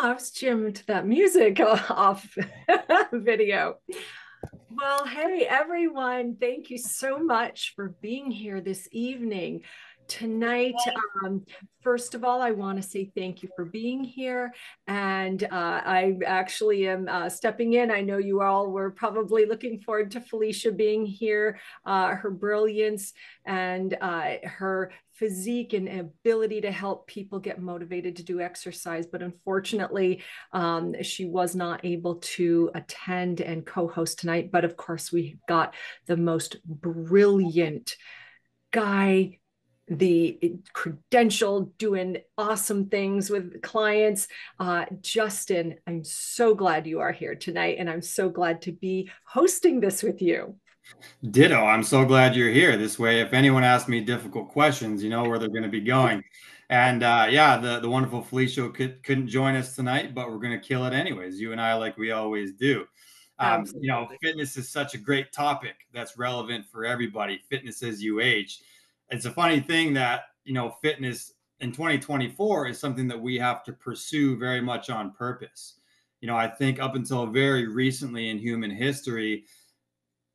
I was jamming to that music off video. Well, hey, everyone. Thank you so much for being here this evening. Tonight, um, first of all, I want to say thank you for being here. And I actually am stepping in. I know you all were probably looking forward to Felicia being here, her brilliance and her physique and ability to help people get motivated to do exercise. But unfortunately, she was not able to attend and co-host tonight. But of course, we got the most brilliant guy, the credential, doing awesome things with clients. Justin, I'm so glad you are here tonight, and I'm so glad to be hosting this with you. Ditto. I'm so glad you're here. This way, if anyone asks me difficult questions, you know where they're going to be going. And yeah, the wonderful Felicia couldn't join us tonight, but we're going to kill it anyways. You and I, like we always do. Absolutely. Fitness is such a great topic that's relevant for everybody. Fitness as you age. It's a funny thing that fitness in 2024 is something that we have to pursue very much on purpose. I think up until very recently in human history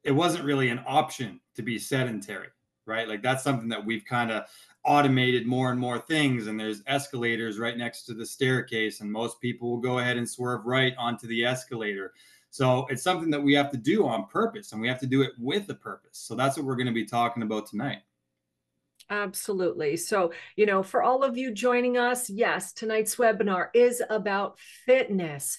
it wasn't really an option to be sedentary, right? Like that's something that we've kind of automated more and more things. And there's escalators right next to the staircase, and most people will go ahead and swerve right onto the escalator. So it's something that we have to do on purpose, and we have to do it with a purpose. So that's what we're going to be talking about tonight. Absolutely. So, for all of you joining us, yes, tonight's webinar is about fitness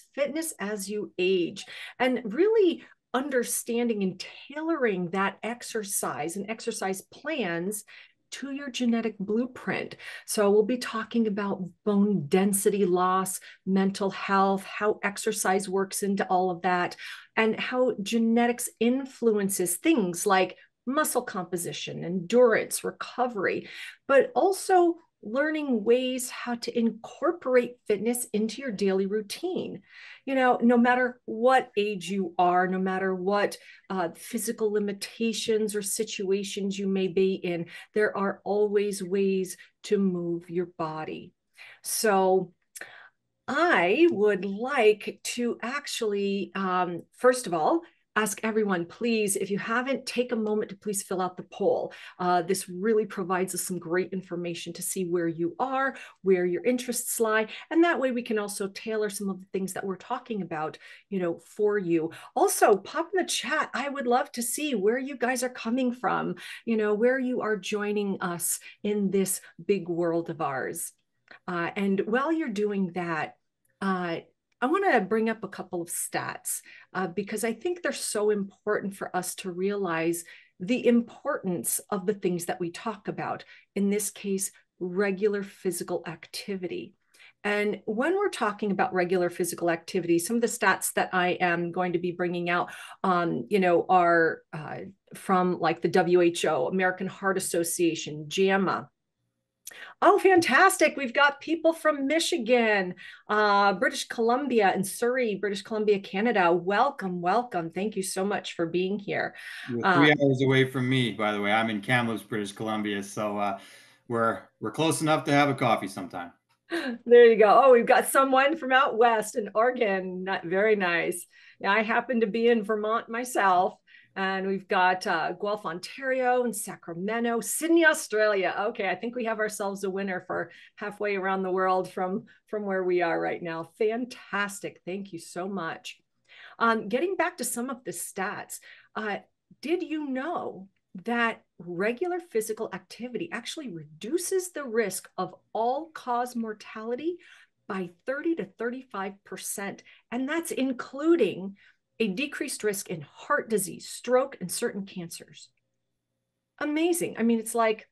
as you age, and really understanding and tailoring that exercise and exercise plans to your genetic blueprint. So we'll be talking about bone density loss, mental health, how exercise works into all of that, and how genetics influences things like muscle composition, endurance, recovery, but also learning ways how to incorporate fitness into your daily routine. No matter what age you are, no matter what physical limitations or situations you may be in, there are always ways to move your body. So, I would like to actually, first of all, ask everyone, please, if you haven't, take a moment to please fill out the poll. This really provides us some great information to see where you are, where your interests lie, and that way we can also tailor some of the things that we're talking about, for you. Also, pop in the chat. I would love to see where you guys are coming from, where you are joining us in this big world of ours. And while you're doing that, uh, I want to bring up a couple of stats because I think they're so important for us to realize the importance of the things that we talk about. In this case, regular physical activity. And when we're talking about regular physical activity, some of the stats that I am going to be bringing out, are from like the WHO, American Heart Association, JAMA. Oh, fantastic. We've got people from Michigan, British Columbia, and Surrey, British Columbia, Canada. Welcome, welcome. Thank you so much for being here. You're Uh, 3 hours away from me, by the way. I'm in Kamloops, British Columbia, so we're close enough to have a coffee sometime. there you go. Oh, we've got someone from out west in Oregon. Very nice. Yeah, I happen to be in Vermont myself. And we've got Guelph, Ontario, and Sacramento, Sydney, Australia. Okay, I think we have ourselves a winner for halfway around the world from where we are right now. Fantastic. Thank you so much. Getting back to some of the stats, did you know that regular physical activity actually reduces the risk of all cause mortality by 30 to 35%? And that's including a decreased risk in heart disease, stroke, and certain cancers. Amazing. I mean, it's like,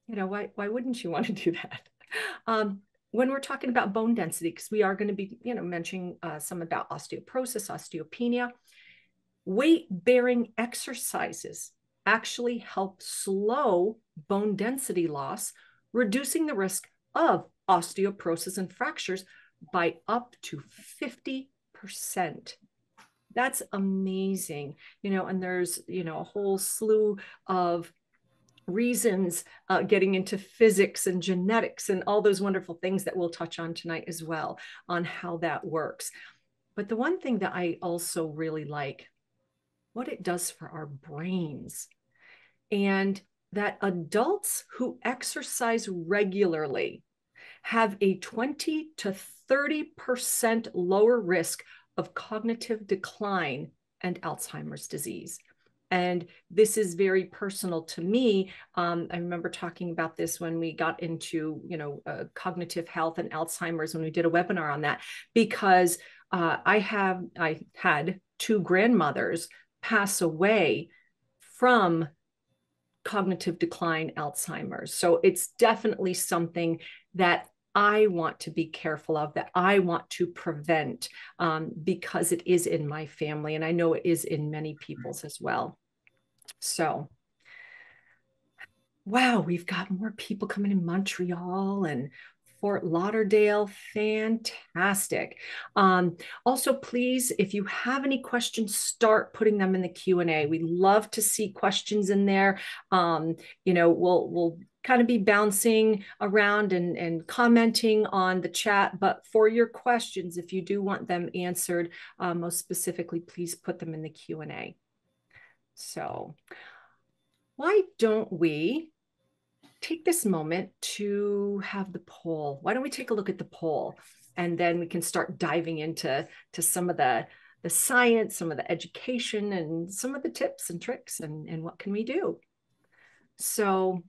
why wouldn't you want to do that? Um, when we're talking about bone density, because we are going to be, mentioning some about osteoporosis, osteopenia, weight-bearing exercises actually help slow bone density loss, reducing the risk of osteoporosis and fractures by up to 50%. That's amazing. And there's, a whole slew of reasons, getting into physics and genetics and all those wonderful things that we'll touch on tonight as well, on how that works. But the one thing that I also really like, what it does for our brains, and that adults who exercise regularly have a 20 to 30% lower risk of cognitive decline and Alzheimer's disease. And this is very personal to me. I remember talking about this when we got into, cognitive health and Alzheimer's, when we did a webinar on that, because I had two grandmothers pass away from cognitive decline, Alzheimer's. So it's definitely something that I want to be careful of, that I want to prevent, because it is in my family, and I know it is in many people's as well. So, wow, we've got more people coming in Montreal and Fort Lauderdale. Fantastic. Also, please, if you have any questions, start putting them in the Q&A. We love to see questions in there. We'll kind of be bouncing around and commenting on the chat, but for your questions, if you do want them answered, most specifically, please put them in the Q&A. So why don't we take this moment to have the poll? Why don't we take a look at the poll, and then we can start diving into some of the science, some of the education, and some of the tips and tricks, and what can we do? So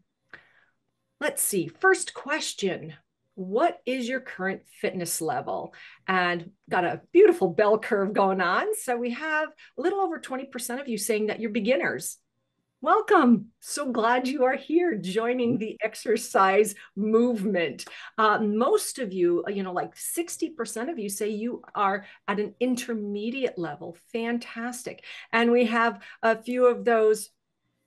let's see. First question. What is your current fitness level? And got a beautiful bell curve going on. So we have a little over 20% of you saying that you're beginners. Welcome. So glad you are here joining the exercise movement. Most of you, like 60% of you say you are at an intermediate level. Fantastic. And we have a few of those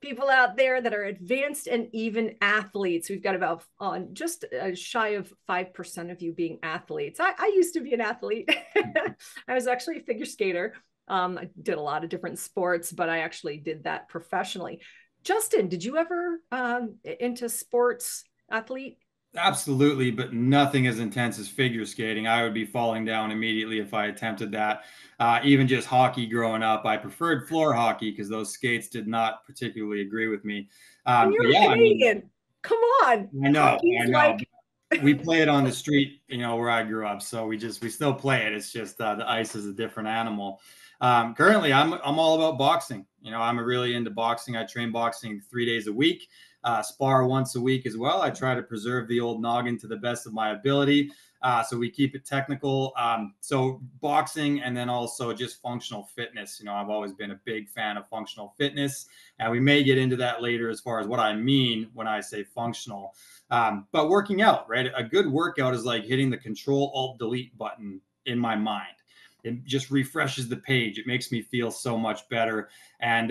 people out there that are advanced and even athletes. We've got about just shy of 5% of you being athletes. I used to be an athlete. I was actually a figure skater. I did a lot of different sports, but I actually did that professionally. Justin, did you ever into sports, athlete? Absolutely, but nothing as intense as figure skating. I would be falling down immediately if I attempted that. Even just hockey growing up, I preferred floor hockey because those skates did not particularly agree with me. And But you're a yeah, I mean, Canadian. Come on. I know, Hockey's I know. like, We play it on the street, where I grew up. So we still play it. It's just the ice is a different animal. Currently, I'm all about boxing. I'm really into boxing. I train boxing 3 days a week, spar once a week as well. I try to preserve the old noggin to the best of my ability. So we keep it technical. So boxing, and then also just functional fitness. I've always been a big fan of functional fitness, and we may get into that later as far as what I mean when I say functional. But working out, right? A good workout is like hitting the Control-Alt-Delete button in my mind. It just refreshes the page. It makes me feel so much better. And,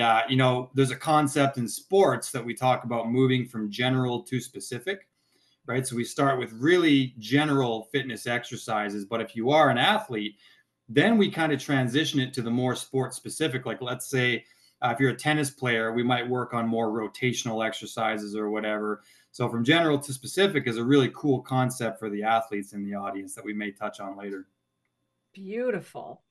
there's a concept in sports that we talk about moving from general to specific, right? So we start with really general fitness exercises. But if you are an athlete, then we kind of transition it to the more sport specific. Like, let's say if you're a tennis player, we might work on more rotational exercises or whatever. So from general to specific is a really cool concept for the athletes in the audience that we may touch on later. beautiful.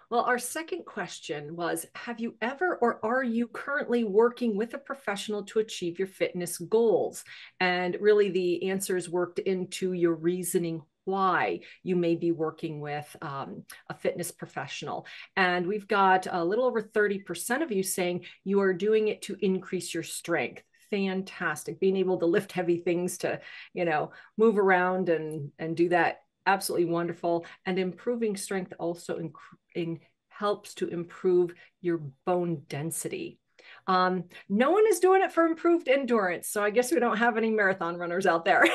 Well, our second question was, have you ever or are you currently working with a professional to achieve your fitness goals? And really the answers worked into your reasoning why you may be working with a fitness professional. And we've got a little over 30% of you saying you are doing it to increase your strength. Fantastic. Being able to lift heavy things to, move around and do that. Absolutely wonderful. And improving strength also helps to improve your bone density. No one is doing it for improved endurance. So I guess we don't have any marathon runners out there.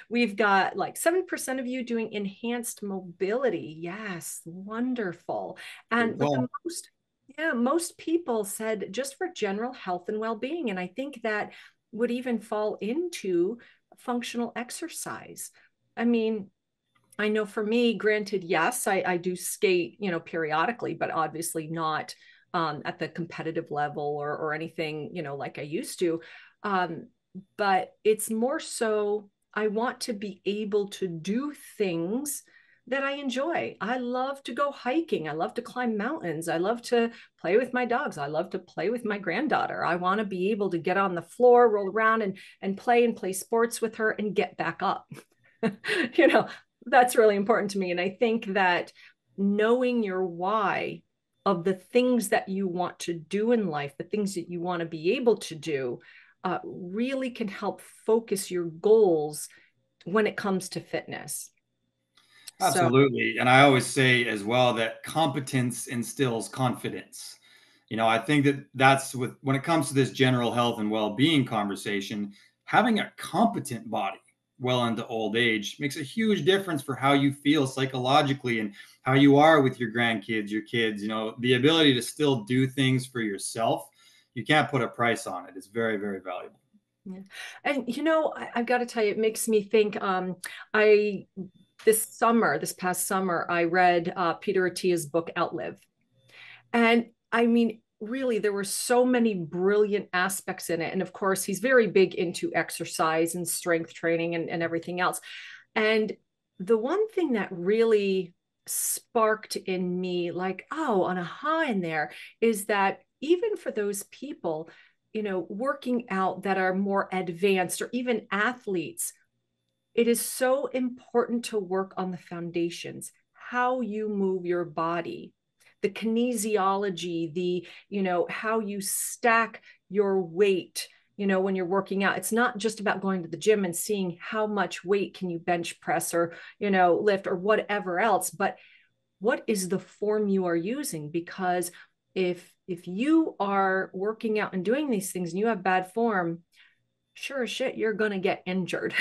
We've got like 7% of you doing enhanced mobility. Yes, wonderful. And but the most people said just for general health and well-being. And I think that would even fall into functional exercise. I mean, I know for me, granted, yes, I do skate, periodically, but obviously not at the competitive level or anything, like I used to. Um, but it's more so I want to be able to do things that I enjoy. I love to go hiking. I love to climb mountains. I love to play with my dogs. I love to play with my granddaughter. I want to be able to get on the floor, roll around and play sports with her and get back up. you know, that's really important to me. And I think that knowing your why of the things that you want to do in life, the things that you want to be able to do, really can help focus your goals when it comes to fitness. So, Absolutely. And I always say as well that competence instills confidence. I think that that's when it comes to this general health and well-being conversation, having a competent body well into old age makes a huge difference for how you feel psychologically and how you are with your grandkids, your kids, the ability to still do things for yourself. You can't put a price on it. It's very, very valuable. yeah. And I've got to tell you, it makes me think. I this past summer, I read Peter Attia's book Outlive, and I mean, really, there were so many brilliant aspects in it. And of course, he's very big into exercise and strength training and everything else. And the one thing that really sparked in me, like, oh, on a high in there, is that even for those people, working out that are more advanced or even athletes, it is so important to work on the foundations, how you move your body, the kinesiology, how you stack your weight, when you're working out. It's not just about going to the gym and seeing how much weight can you bench press or, lift or whatever else, but what is the form you are using? Because if you are working out and doing these things and you have bad form, sure as shit, you're going to get injured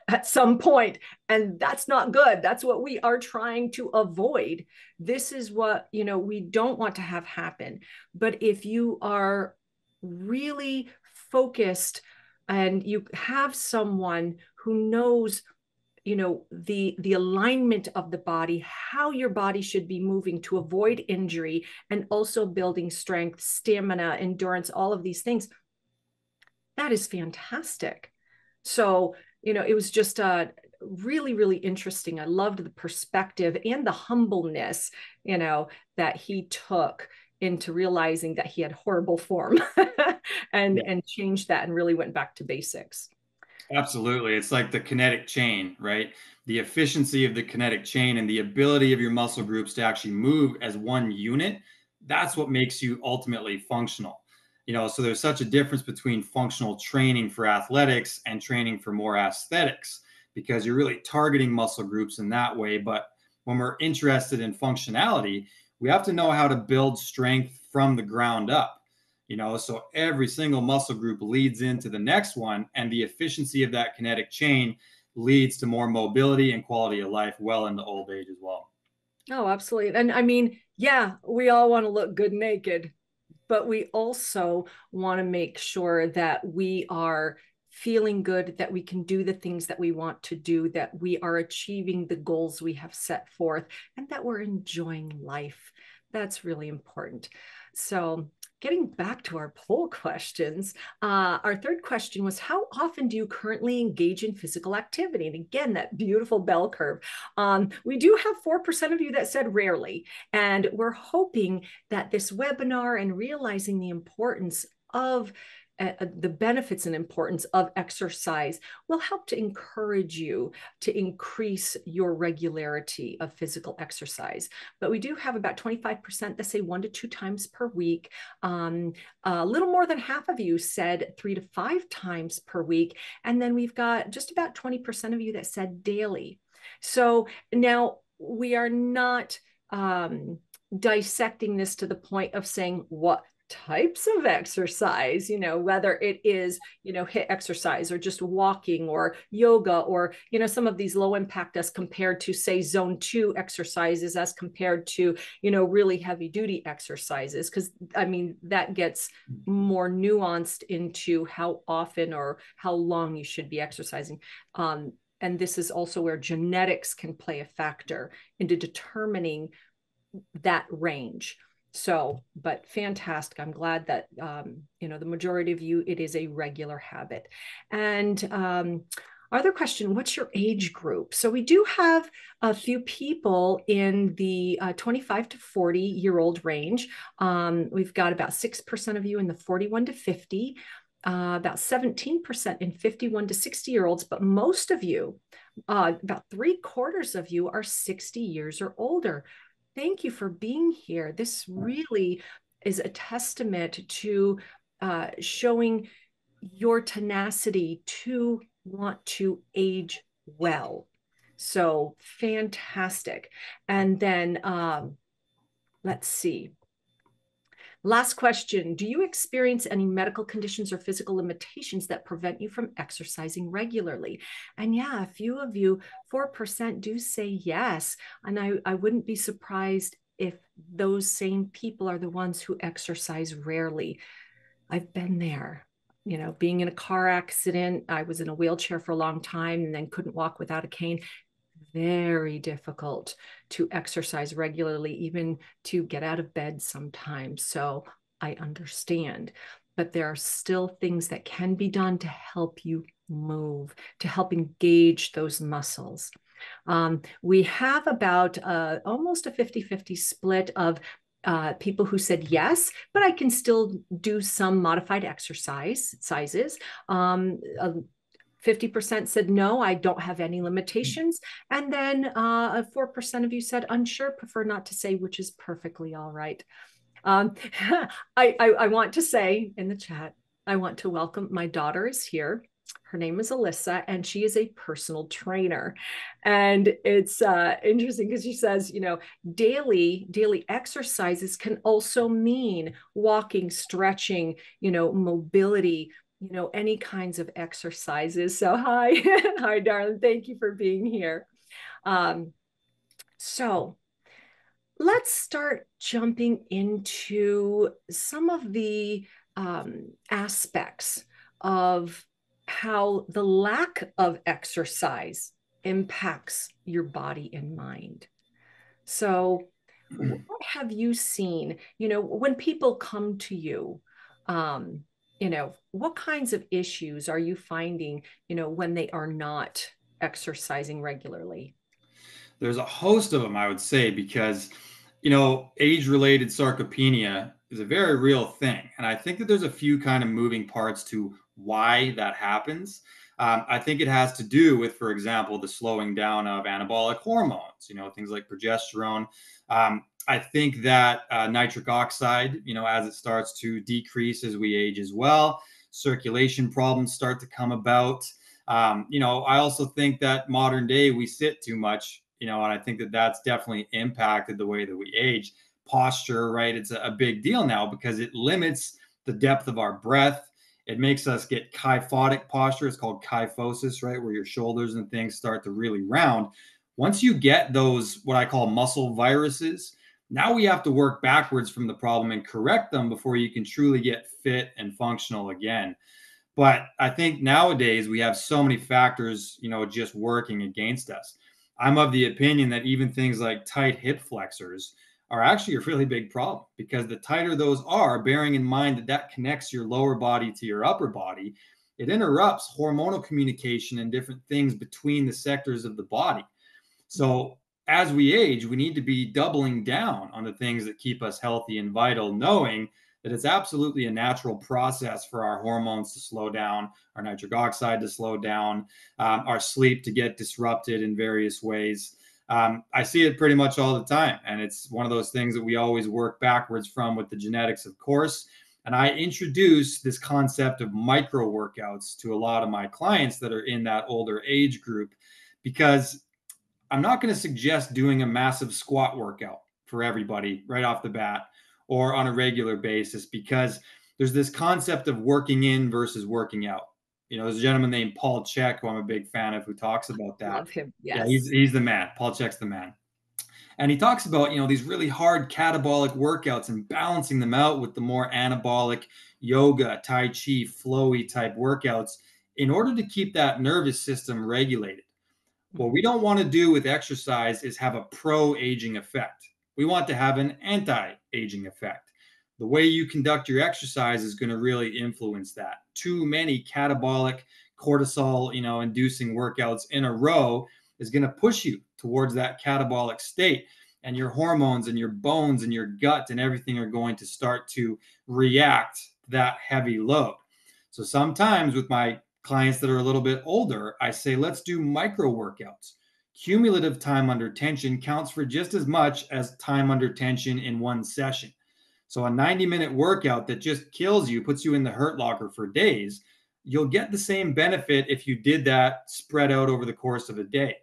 at some point. And that's not good. That's what we are trying to avoid. This is what, we don't want to have happen. But if you are really focused and you have someone who knows the alignment of the body, how your body should be moving to avoid injury, and also building strength, stamina, endurance, all of these things, that is fantastic. So, it was just really, really interesting. I loved the perspective and the humbleness, that he took into realizing that he had horrible form and Yeah. changed that and really went back to basics. Absolutely. It's like the kinetic chain, right? The efficiency of the kinetic chain and the ability of your muscle groups to actually move as one unit. That's what makes you ultimately functional. So there's such a difference between functional training for athletics and training for more aesthetics because you're really targeting muscle groups in that way. But when we're interested in functionality, we have to know how to build strength from the ground up. So every single muscle group leads into the next one, and the efficiency of that kinetic chain leads to more mobility and quality of life well into old age as well. Oh, absolutely. And I mean, yeah, we all want to look good naked, but we also want to make sure that we are feeling good, that we can do the things that we want to do, that we are achieving the goals we have set forth, and that we're enjoying life. That's really important. So, getting back to our poll questions, our third question was, how often do you currently engage in physical activity? And again, that beautiful bell curve. We do have 4% of you that said rarely, and we're hoping that this webinar and realizing the importance of the benefits and importance of exercise will help to encourage you to increase your regularity of physical exercise. But we do have about 25% that say 1 to 2 times per week. A little more than half of you said 3 to 5 times per week. And then we've got just about 20% of you that said daily. So now we are not dissecting this to the point of saying what types of exercise, whether it is, HIIT exercise or just walking or yoga or, some of these low impact as compared to, say, zone 2 exercises as compared to, really heavy duty exercises. Because I mean, that gets more nuanced into how often or how long you should be exercising. And this is also where genetics can play a factor into determining that range. So, but fantastic. I'm glad that, the majority of you, it is a regular habit. And other question, what's your age group? So we do have a few people in the 25 to 40-year-old range. We've got about 6% of you in the 41 to 50, about 17% in 51 to 60-year-olds, but most of you, about 3/4 of you are 60 years or older. Thank you for being here. This really is a testament to showing your tenacity to want to age well. So fantastic. And then let's see. Last question. Do you experience any medical conditions or physical limitations that prevent you from exercising regularly? And yeah, a few of you, 4% do say yes. And I wouldn't be surprised if those same people are the ones who exercise rarely. I've been there. Being in a car accident, I was in a wheelchair for a long time and then couldn't walk without a cane. Very difficult to exercise regularly, even to get out of bed sometimes. So I understand, but there are still things that can be done to help you move, to help engage those muscles. We have about almost a 50-50 split of people who said yes, but I can still do some modified exercise sizes. 50% said no, I don't have any limitations. And then 4% of you said unsure, prefer not to say, which is perfectly all right. Um, I want to say in the chat, I want to welcome my daughter is here. Her name is Alyssa, and she is a personal trainer. And it's interesting because she says, daily exercises can also mean walking, stretching, mobility, any kinds of exercises. So hi, hi, darling. Thank you for being here. So let's start jumping into some of the aspects of how the lack of exercise impacts your body and mind. So, what have you seen? When people come to you, what kinds of issues are you finding, when they are not exercising regularly? There's a host of them, I would say, because age-related sarcopenia is a very real thing, and I think that there's a few kind of moving parts to why that happens. I think it has to do with, for example, the slowing down of anabolic hormones. Things like progesterone. I think that nitric oxide, as it starts to decrease as we age as well, circulation problems start to come about. I also think that modern day we sit too much, and I think that that's definitely impacted the way that we age. Posture, right? It's a big deal now because it limits the depth of our breath. It makes us get kyphotic posture. It's called kyphosis, right? Where your shoulders and things start to really round. Once you get those, what I call muscle viruses, now we have to work backwards from the problem and correct them before you can truly get fit and functional again. But I think nowadays we have so many factors, just working against us. I'm of the opinion that even things like tight hip flexors are actually a really big problem because the tighter those are, bearing in mind that that connects your lower body to your upper body, it interrupts hormonal communication and different things between the sectors of the body. So as we age, we need to be doubling down on the things that keep us healthy and vital, knowing that it's absolutely a natural process for our hormones to slow down, our nitric oxide to slow down, our sleep to get disrupted in various ways. I see it pretty much all the time. And it's one of those things that we always work backwards from with the genetics, of course. And I introduce this concept of micro workouts to a lot of my clients that are in that older age group because I'm not going to suggest doing a massive squat workout for everybody right off the bat or on a regular basis because there's this concept of working in versus working out. There's a gentleman named Paul Chek, who I'm a big fan of, who talks about that. Love him. Yeah, Yes. he's the man. Paul Chek's the man. And he talks about, these really hard catabolic workouts and balancing them out with the more anabolic yoga, tai chi, flowy type workouts in order to keep that nervous system regulated. What we don't want to do with exercise is have a pro aging effect, We want to have an anti-aging effect. The way you conduct your exercise is going to really influence that. Too many catabolic cortisol, inducing workouts in a row is going to push you towards that catabolic state, and your hormones and your bones and your gut and everything are going to start to react to that heavy load. So sometimes with my clients that are a little bit older, I say, let's do micro workouts. Cumulative time under tension counts for just as much as time under tension in one session. So a 90-minute workout that just kills you, puts you in the hurt locker for days, you'll get the same benefit if you did that spread out over the course of a day.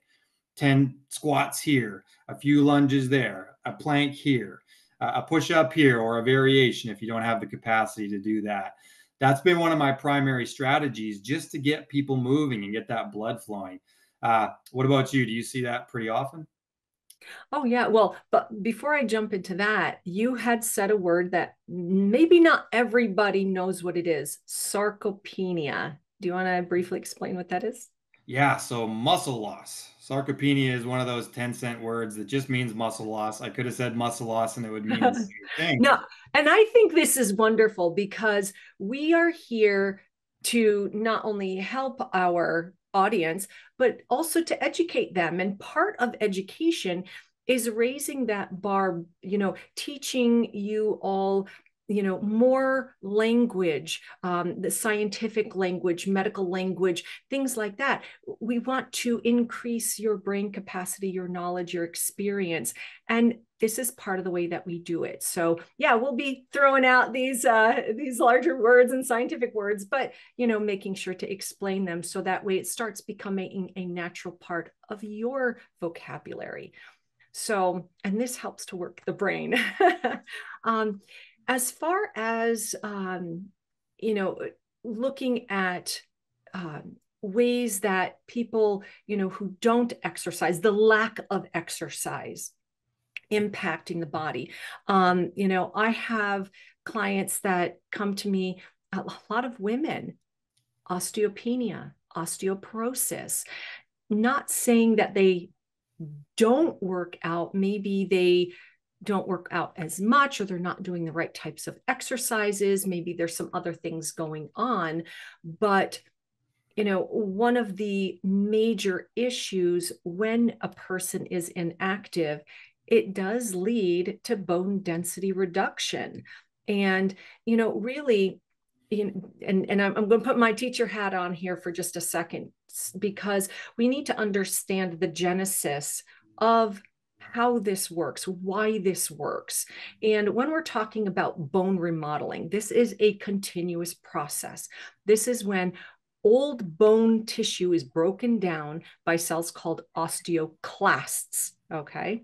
10 squats here, a few lunges there, a plank here, a push up here, or a variation if you don't have the capacity to do that. That's been one of my primary strategies, just to get people moving and get that blood flowing. What about you? Do you see that pretty often? Oh, yeah. Well, but before I jump into that, you had said a word that maybe not everybody knows what it is: sarcopenia. Do you want to briefly explain what that is? Yeah, so muscle loss. Sarcopenia is one of those 10-cent words that just means muscle loss. I could have said muscle loss and it would mean the same thing. No, and I think this is wonderful because we are here to not only help our audience, but also to educate them. And part of education is raising that bar, teaching you all more language, the scientific language, medical language, things like that. We want to increase your brain capacity, your knowledge, your experience. And this is part of the way that we do it. So yeah, we'll be throwing out these larger words and scientific words, but making sure to explain them so that way it starts becoming a natural part of your vocabulary. So, and this helps to work the brain. um, as far as you know, looking at ways that people who don't exercise, the lack of exercise impacting the body. I have clients that come to me, a lot of women, osteopenia, osteoporosis, not saying that they don't work out. Maybe they don't work out as much, or they're not doing the right types of exercises. Maybe there's some other things going on. But, one of the major issues when a person is inactive, it does lead to bone density reduction. And, really, and I'm going to put my teacher hat on here for just a second, because we need to understand the genesis of how this works, why this works. And when we're talking about bone remodeling, this is a continuous process. This is when old bone tissue is broken down by cells called osteoclasts, okay?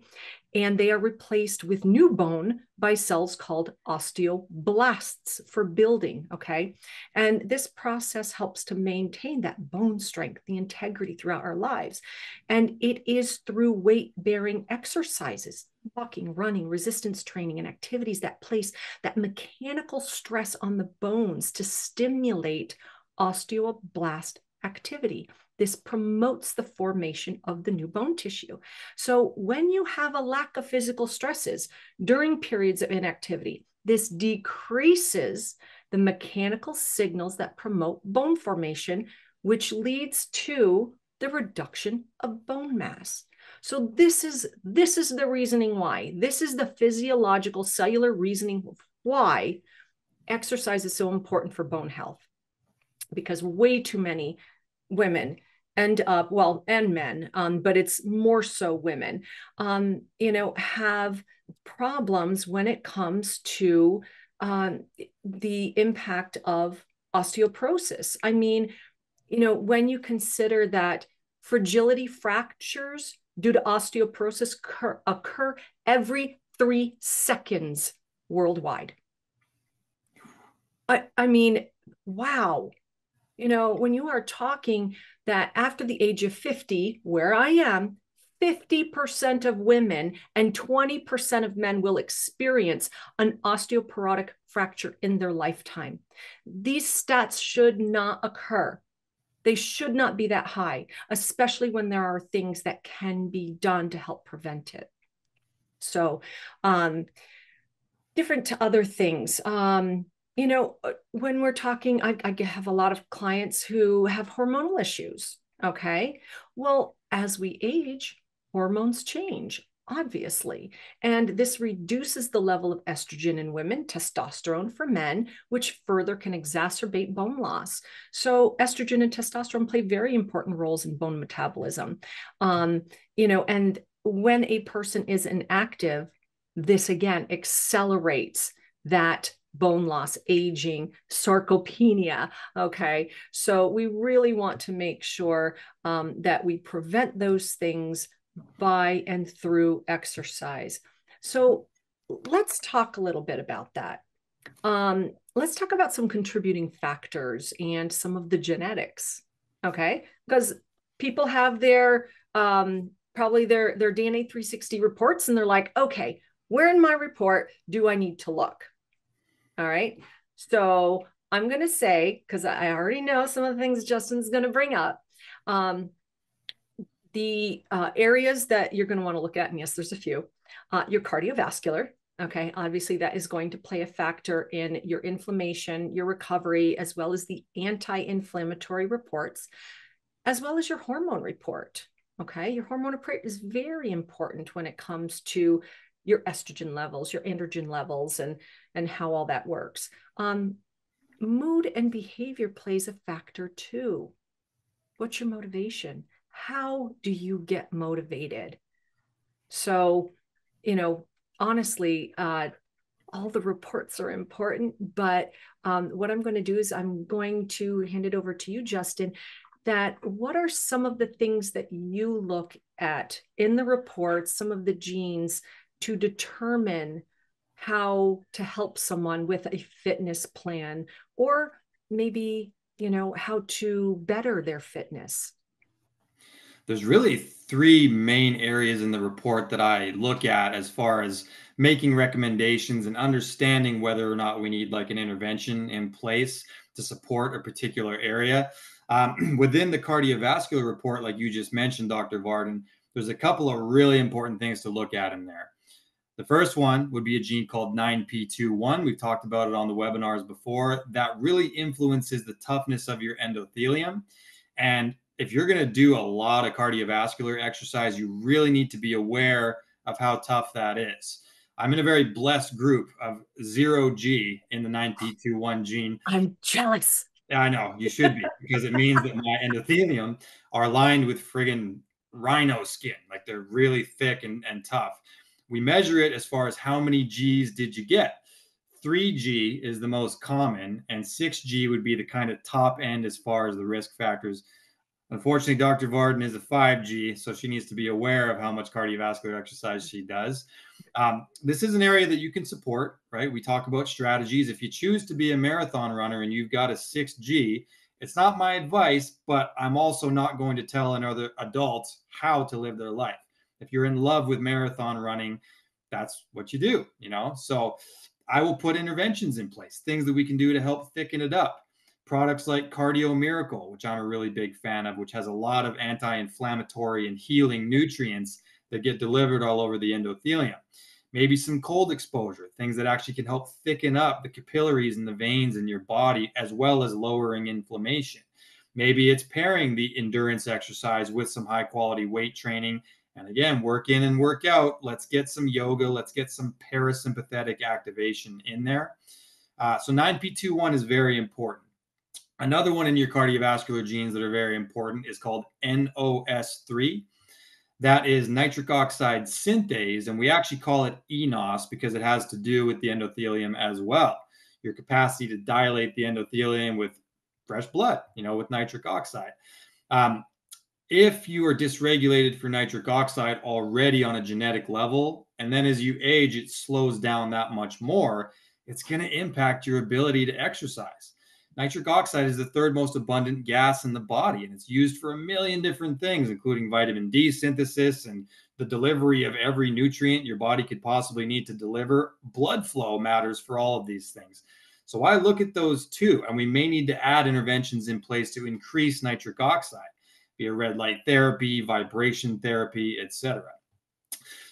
And they are replaced with new bone by cells called osteoblasts for building, okay? And this process helps to maintain that bone strength, the integrity throughout our lives. And it is through weight-bearing exercises, walking, running, resistance training, and activities that place that mechanical stress on the bones to stimulate osteoblast activity. This promotes the formation of the new bone tissue. So when you have a lack of physical stresses during periods of inactivity, this decreases the mechanical signals that promote bone formation, which leads to the reduction of bone mass. So this is the reasoning why. This is the physiological cellular reasoning why exercise is so important for bone health, because way too many women end up, well, and men, but it's more so women, have problems when it comes to the impact of osteoporosis. I mean, when you consider that fragility fractures due to osteoporosis occur every 3 seconds worldwide. I mean, wow. When you are talking that after the age of 50, where I am, 50% of women and 20% of men will experience an osteoporotic fracture in their lifetime. These stats should not occur. They should not be that high, especially when there are things that can be done to help prevent it. So, different other things. When we're talking, I have a lot of clients who have hormonal issues. Okay. Well, as we age, hormones change, obviously. And this reduces the level of estrogen in women, testosterone for men, which further can exacerbate bone loss. So, estrogen and testosterone play very important roles in bone metabolism. And when a person is inactive, this again accelerates that bone loss, aging, sarcopenia. Okay. So we really want to make sure that we prevent those things by and through exercise. So let's talk a little bit about that. Let's talk about some contributing factors and some of the genetics. Okay. Because people have their probably their DNA 360 reports and they're like, okay, where in my report do I need to look? All right. So I'm going to say, because I already know some of the things Justin's going to bring up, the areas that you're going to want to look at, and yes, there's a few, your cardiovascular. Okay. Obviously, that is going to play a factor in your inflammation, your recovery, as well as the anti-inflammatory reports, as well as your hormone report. Okay. Your hormone report is very important when it comes to your estrogen levels, your androgen levels, and how all that works. Mood and behavior plays a factor too. What's your motivation? How do you get motivated? So, honestly, all the reports are important, but what I'm going to do is I'm going to hand it over to you, Justin. That what are some of the things that you look at in the reports, some of the genes to determine how to help someone with a fitness plan, or maybe, how to better their fitness? There's really three main areas in the report that I look at as far as making recommendations and understanding whether or not we need like an intervention in place to support a particular area. Within the cardiovascular report, like you just mentioned, Dr. Varden, there's a couple of really important things to look at in there. The first one would be a gene called 9p21. We've talked about it on the webinars before. That really influences the toughness of your endothelium. And if you're going to do a lot of cardiovascular exercise, you really need to be aware of how tough that is. I'm in a very blessed group of 0G in the 9p21 gene. I'm jealous. I know you should be, because it means that my endothelium are lined with friggin' rhino skin. Like they're really thick and tough. We measure it as far as how many G's did you get. 3G is the most common, and 6G would be the kind of top end as far as the risk factors. Unfortunately, Dr. Varden is a 5G, so she needs to be aware of how much cardiovascular exercise she does. This is an area that you can support, right? We talk about strategies. If you choose to be a marathon runner and you've got a 6G, it's not my advice, but I'm also not going to tell another adult how to live their life. If you're in love with marathon running, that's what you do, So I will put interventions in place, things that we can do to help thicken it up. Products like Cardio Miracle, which I'm a really big fan of, which has a lot of anti-inflammatory and healing nutrients that get delivered all over the endothelium. Maybe some cold exposure, things that actually can help thicken up the capillaries and the veins in your body, as well as lowering inflammation. Maybe it's pairing the endurance exercise with some high quality weight training. And again, work in and work out. Let's get some yoga. Let's get some parasympathetic activation in there. So 9p21 is very important. Another one in your cardiovascular genes that are very important is called NOS3. That is nitric oxide synthase, and we actually call it eNOS because it has to do with the endothelium as well. Your capacity to dilate the endothelium with fresh blood, with nitric oxide. If you are dysregulated for nitric oxide already on a genetic level, and then as you age, it slows down that much more, it's going to impact your ability to exercise. Nitric oxide is the third most abundant gas in the body, and it's used for a million different things, including vitamin D synthesis and the delivery of every nutrient your body could possibly need to deliver. Blood flow matters for all of these things. So I look at those too, and we may need to add interventions in place to increase nitric oxide, via red light therapy, vibration therapy, etc.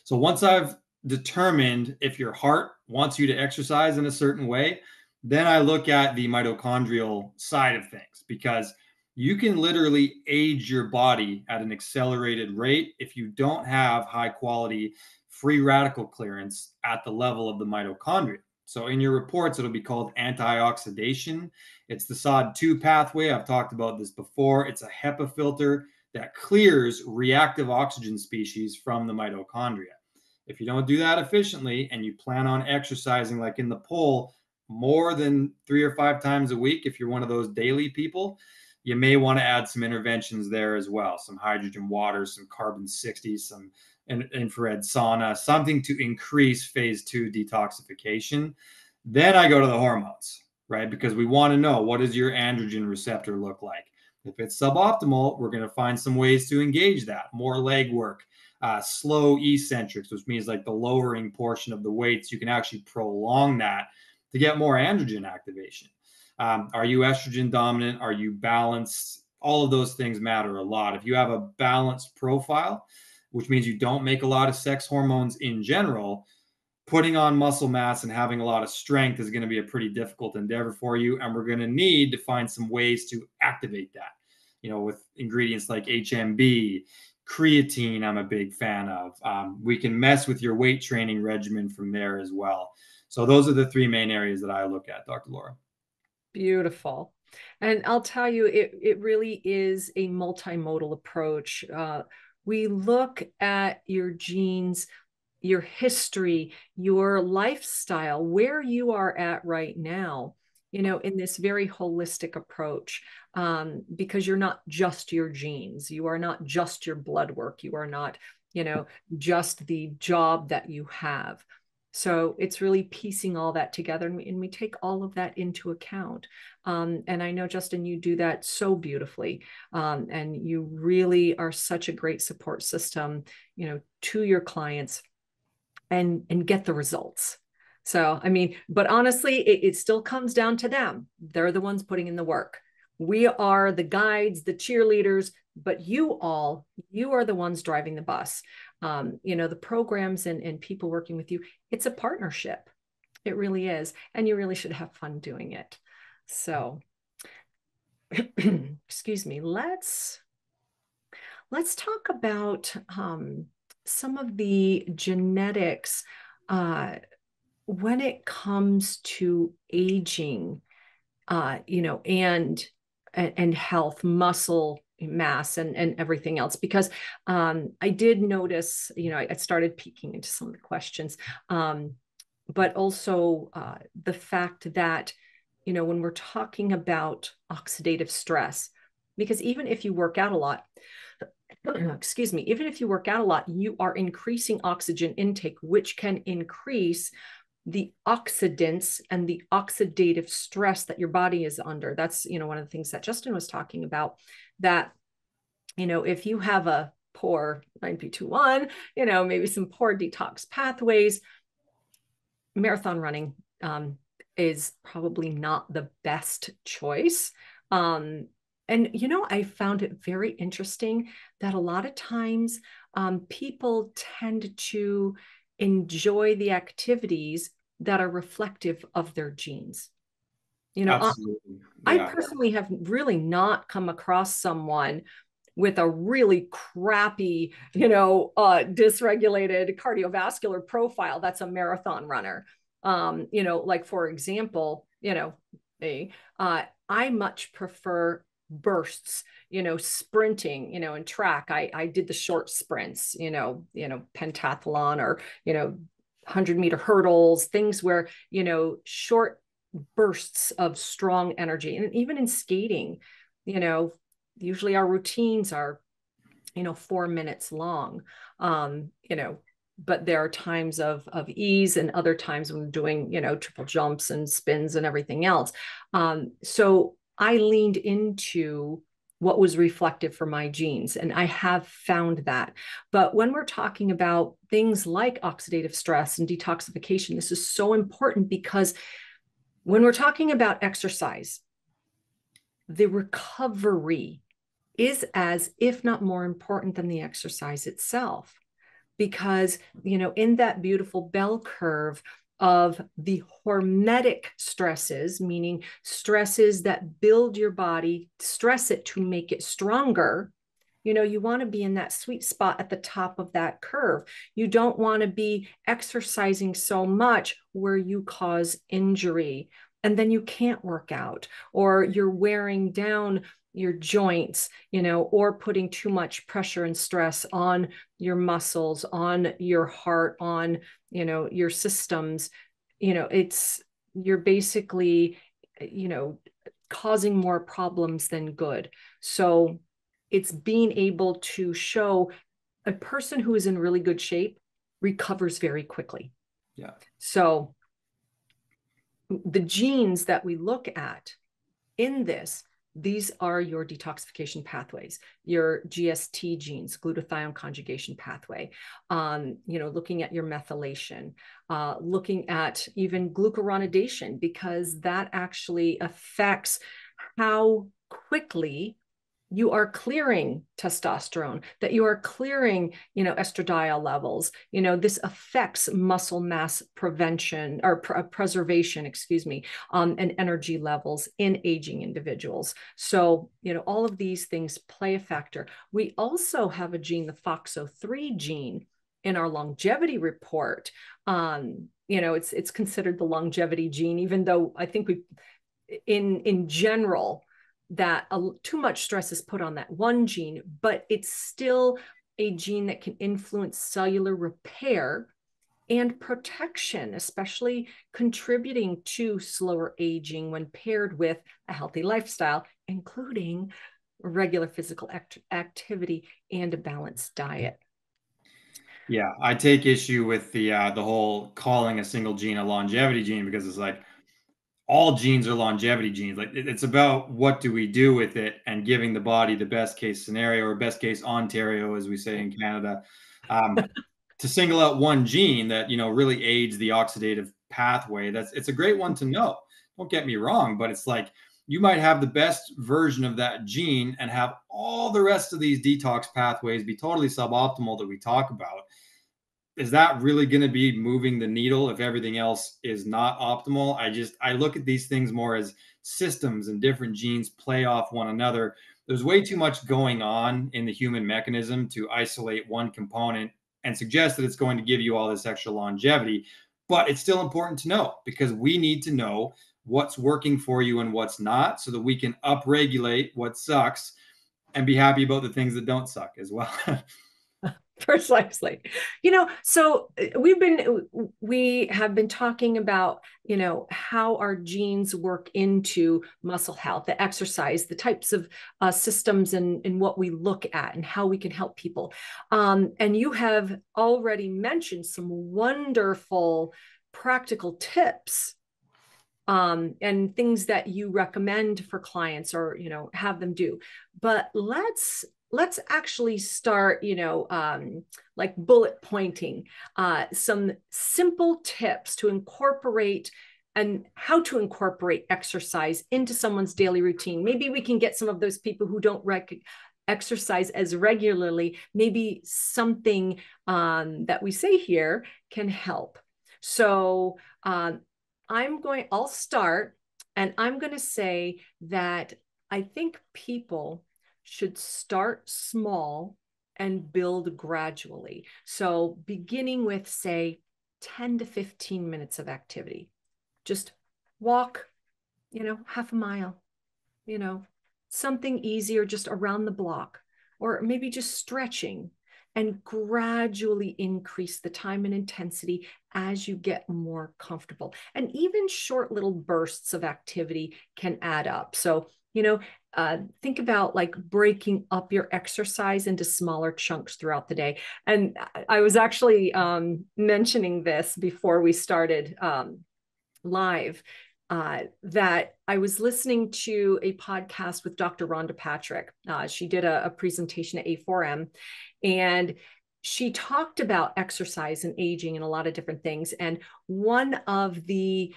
So once I've determined if your heart wants you to exercise in a certain way, then I look at the mitochondrial side of things, because you can literally age your body at an accelerated rate if you don't have high quality free radical clearance at the level of the mitochondria. So in your reports, it'll be called antioxidation. It's the SOD2 pathway. I've talked about this before. It's a HEPA filter that clears reactive oxygen species from the mitochondria. If you don't do that efficiently and you plan on exercising, like in the poll, more than 3 or 5 times a week, if you're one of those daily people, you may want to add some interventions there as well. Some hydrogen water, some carbon 60, some infrared sauna, something to increase phase 2 detoxification. Then I go to the hormones, right? Because we want to know, what does your androgen receptor look like? If it's suboptimal, we're going to find some ways to engage that. More leg work, slow eccentrics, which means like the lowering portion of the weights. You can actually prolong that to get more androgen activation. Are you estrogen dominant? Are you balanced? All of those things matter a lot. If you have a balanced profile, which means you don't make a lot of sex hormones in general, putting on muscle mass and having a lot of strength is going to be a pretty difficult endeavor for you. And we're going to need to find some ways to activate that, with ingredients like HMB, creatine, I'm a big fan of. We can mess with your weight training regimen from there as well. So those are the three main areas that I look at, Dr. Laura. Beautiful. And I'll tell you, it really is a multimodal approach. We look at your genes, your history, your lifestyle, where you are at right now, in this very holistic approach, because you're not just your genes. You are not just your blood work. You are not, just the job that you have. So it's really piecing all that together, and we take all of that into account. And I know, Justin, you do that so beautifully. And you really are such a great support system, to your clients, and get the results. So, I mean, but honestly, it still comes down to them. They're the ones putting in the work. We are the guides, the cheerleaders, but you are the ones driving the bus. The programs and people working with you, it's a partnership. It really is. And you really should have fun doing it. So, excuse me, let's talk about some of the genetics when it comes to aging, and health, muscle mass, and everything else. Because I did notice, I started peeking into some of the questions, but also the fact that, when we're talking about oxidative stress, because even if you work out a lot, excuse me, even if you work out a lot, you are increasing oxygen intake, which can increase the oxidants and the oxidative stress that your body is under. That's, one of the things that Justin was talking about, that, if you have a poor 9p21, maybe some poor detox pathways, marathon running is probably not the best choice. And, I found it very interesting that a lot of times people tend to enjoy the activities that are reflective of their genes. Absolutely. I Yeah. personally have really not come across someone with a really crappy, dysregulated cardiovascular profile that's a marathon runner. Like, for example, I much prefer bursts, sprinting, and track. I did the short sprints, pentathlon, or, 100-meter hurdles, things where, short bursts of strong energy. And even in skating, usually our routines are, 4 minutes long, but there are times of ease and other times when doing, triple jumps and spins and everything else. So I leaned into what was reflective for my genes, and I have found that. But when we're talking about things like oxidative stress and detoxification, this is so important, because when we're talking about exercise, the recovery is as, if not more important than the exercise itself. because, in that beautiful bell curve of the hormetic stresses, meaning stresses that build your body, stress it to make it stronger. You want to be in that sweet spot at the top of that curve. You don't want to be exercising so much where you cause injury and then you can't work out, or you're wearing down your joints, or putting too much pressure and stress on your muscles, on your heart, on, your systems. You're basically, causing more problems than good. So it's being able to show a person who is in really good shape recovers very quickly. Yeah. So the genes that we look at in this, these are your detoxification pathways, your GST genes, glutathione conjugation pathway, looking at your methylation, looking at even glucuronidation, because that actually affects how quickly you are clearing testosterone, that you are clearing, estradiol levels. This affects muscle mass prevention or preservation, excuse me, and energy levels in aging individuals. So, all of these things play a factor. We also have a gene, the FOXO3 gene, in our longevity report. It's considered the longevity gene, even though I think in general, that too much stress is put on that one gene, but it's still a gene that can influence cellular repair and protection, especially contributing to slower aging when paired with a healthy lifestyle, including regular physical activity and a balanced diet. Yeah, I take issue with the whole calling a single gene a longevity gene, because it's like all genes are longevity genes. Like it's about what do we do with it and giving the body the best case scenario, or best case Ontario, as we say in Canada. To single out one gene that really aids the oxidative pathway, it's a great one to know. Don't get me wrong, but it's like you might have the best version of that gene and have all the rest of these detox pathways be totally suboptimal that we talk about. Is that really going to be moving the needle if everything else is not optimal? I look at these things more as systems, and different genes play off one another. There's way too much going on in the human mechanism to isolate one component and suggest that it's going to give you all this extra longevity. But it's still important to know, because we need to know what's working for you and what's not, so that we can upregulate what sucks and be happy about the things that don't suck as well. Precisely. So we have been talking about, how our genes work into muscle health, the exercise, the types of systems, and what we look at and how we can help people. And you have already mentioned some wonderful practical tips, and things that you recommend for clients, or have them do. But let's actually start, like bullet pointing some simple tips to incorporate, and how to incorporate exercise into someone's daily routine. Maybe we can get some of those people who don't exercise as regularly. Maybe something that we say here can help. So I'll start, and I'm going to say that I think people should start small and build gradually. So beginning with, say, 10 to 15 minutes of activity. Just walk, half a mile, something easier, just around the block, or maybe just stretching, and gradually increase the time and intensity as you get more comfortable. And even short little bursts of activity can add up. So, think about like breaking up your exercise into smaller chunks throughout the day. And I was actually mentioning this before we started live, that I was listening to a podcast with Dr. Rhonda Patrick. She did a presentation at A4M, and she talked about exercise and aging and a lot of different things. And one of the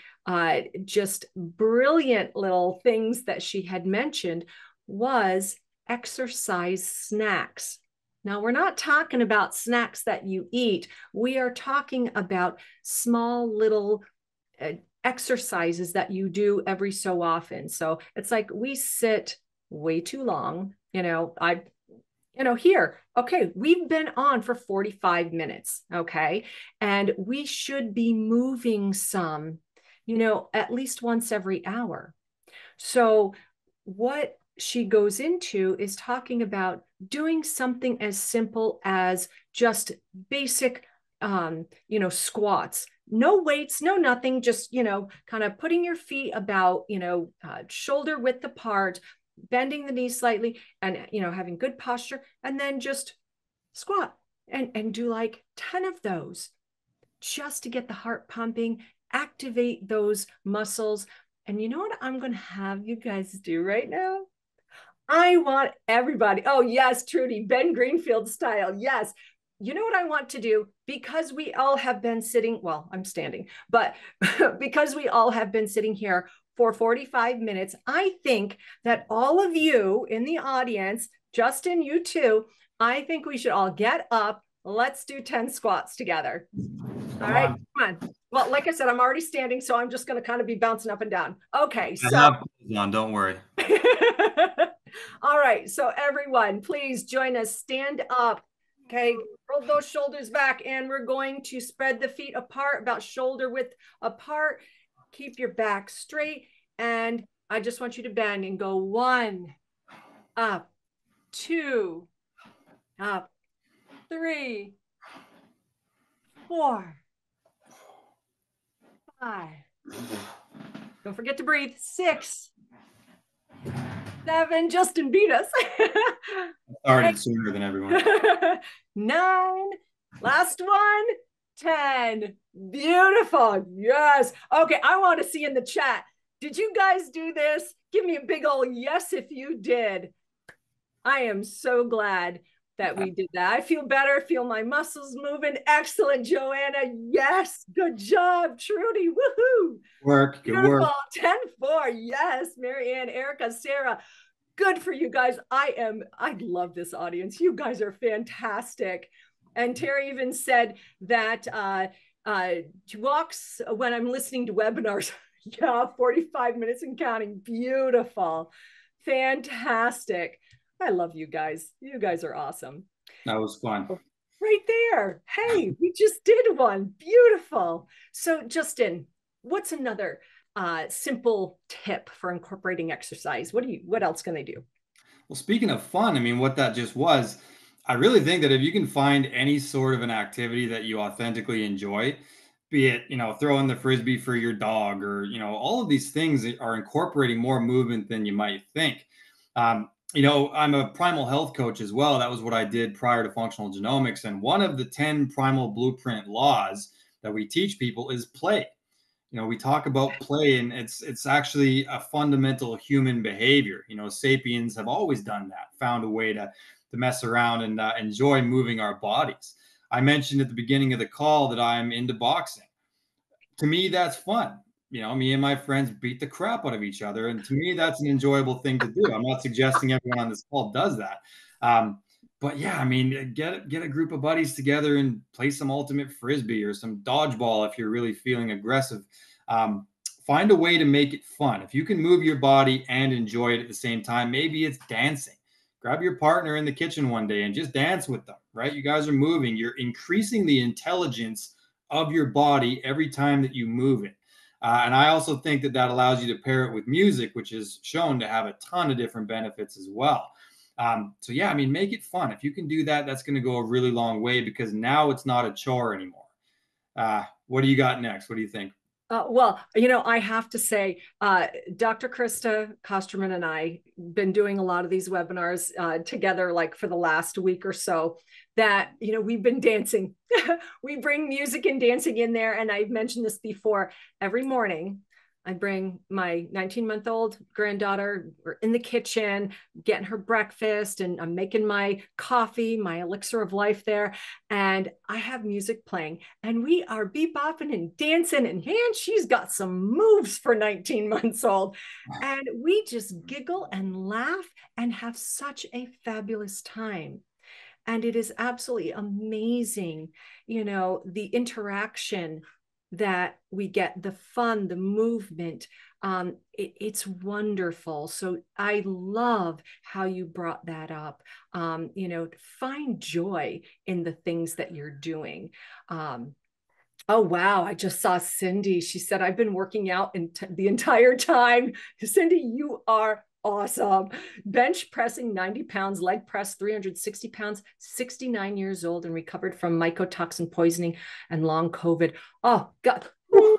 just brilliant little things that she had mentioned was exercise snacks. Now, we're not talking about snacks that you eat. We are talking about small little exercises that you do every so often. So it's like we sit way too long. Here, okay, we've been on for 45 minutes, okay? And we should be moving some, at least once every hour. So, what she goes into is talking about doing something as simple as just basic, squats. No weights, no nothing, just, kind of putting your feet about, shoulder width apart, bending the knees slightly, and, having good posture, and then just squat and do like 10 of those just to get the heart pumping, activate those muscles. And you know what I'm going to have you guys do right now? I want everybody. Oh, yes, Trudy, Ben Greenfield style. Yes. You know what I want to do? Because we all have been sitting, well, I'm standing, but because we all have been sitting here for 45 minutes, I think that all of you in the audience, Justin, you too, I think we should all get up. Let's do 10 squats together. All right, come on. Well, like I said, I'm already standing, so I'm just going to kind of be bouncing up and down. Okay, I so. have clothes on, don't worry. All right, so everyone, please join us. Stand up. Okay, roll those shoulders back, and we're going to spread the feet apart, about shoulder width apart. Keep your back straight, and I just want you to bend and go 1, up, 2, up, 3, 4, 5. Don't forget to breathe. 6, 7. Justin beat us. Started sooner than everyone. 9. Last one. 10. Beautiful. Yes. Okay, I want to see in the chat. Did you guys do this? Give me a big old yes if you did. I am so glad that we did that. I feel better, feel my muscles moving. Excellent, Joanna. Yes, good job, Trudy. Woohoo. Good Beautiful. work. 10-4. Yes, Marianne, Erica, Sarah. Good for you guys. I love this audience. You guys are fantastic. And Terry even said that she walks when I'm listening to webinars. Yeah, 45 minutes and counting. Beautiful. Fantastic. I love you guys. You guys are awesome. That was fun. Right there. Hey, we just did one. Beautiful. So, Justin, what's another simple tip for incorporating exercise? What else can they do? Well, speaking of fun, I mean, what that just was, I really think that if you can find any sort of an activity that you authentically enjoy, be it, throwing the frisbee for your dog or, all of these things are incorporating more movement than you might think. I'm a primal health coach as well. That was what I did prior to functional genomics. And one of the 10 primal blueprint laws that we teach people is play. We talk about play, and it's actually a fundamental human behavior. Sapiens have always done that, found a way to mess around and enjoy moving our bodies. I mentioned at the beginning of the call that I'm into boxing. To me, that's fun. Me and my friends beat the crap out of each other, and to me, that's an enjoyable thing to do. I'm not suggesting everyone on this call does that. But yeah, I mean, get a group of buddies together and play some ultimate frisbee or some dodgeball if you're really feeling aggressive. Find a way to make it fun. If you can move your body and enjoy it at the same time, maybe it's dancing. Grab your partner in the kitchen one day and just dance with them, right? You guys are moving. You're increasing the intelligence of your body every time that you move it. And I also think that allows you to pair it with music, which is shown to have a ton of different benefits as well. So yeah, I mean, make it fun. If you can do that, that's going to go a really long way because now it's not a chore anymore. What do you got next? What do you think? Well, I have to say, Dr. Krista Kosterman and I been doing a lot of these webinars together, like for the last week or so, that, we've been dancing. We bring music and dancing in there. And I've mentioned this before. Every morning, I bring my 19-month-old granddaughter. We're in the kitchen, getting her breakfast, and I'm making my coffee, my elixir of life there. And I have music playing, and we are bebopping and dancing. And man, she's got some moves for 19 months old. And we just giggle and laugh and have such a fabulous time. And it is absolutely amazing, the interaction that we get, the fun, the movement. It's wonderful. So I love how you brought that up. Find joy in the things that you're doing. Oh, wow. I just saw Cindy. She said, I've been working out the entire time. Cindy, you are awesome. Bench pressing 90 pounds, leg press 360 pounds, 69 years old and recovered from mycotoxin poisoning and long COVID. Oh, God. Woo.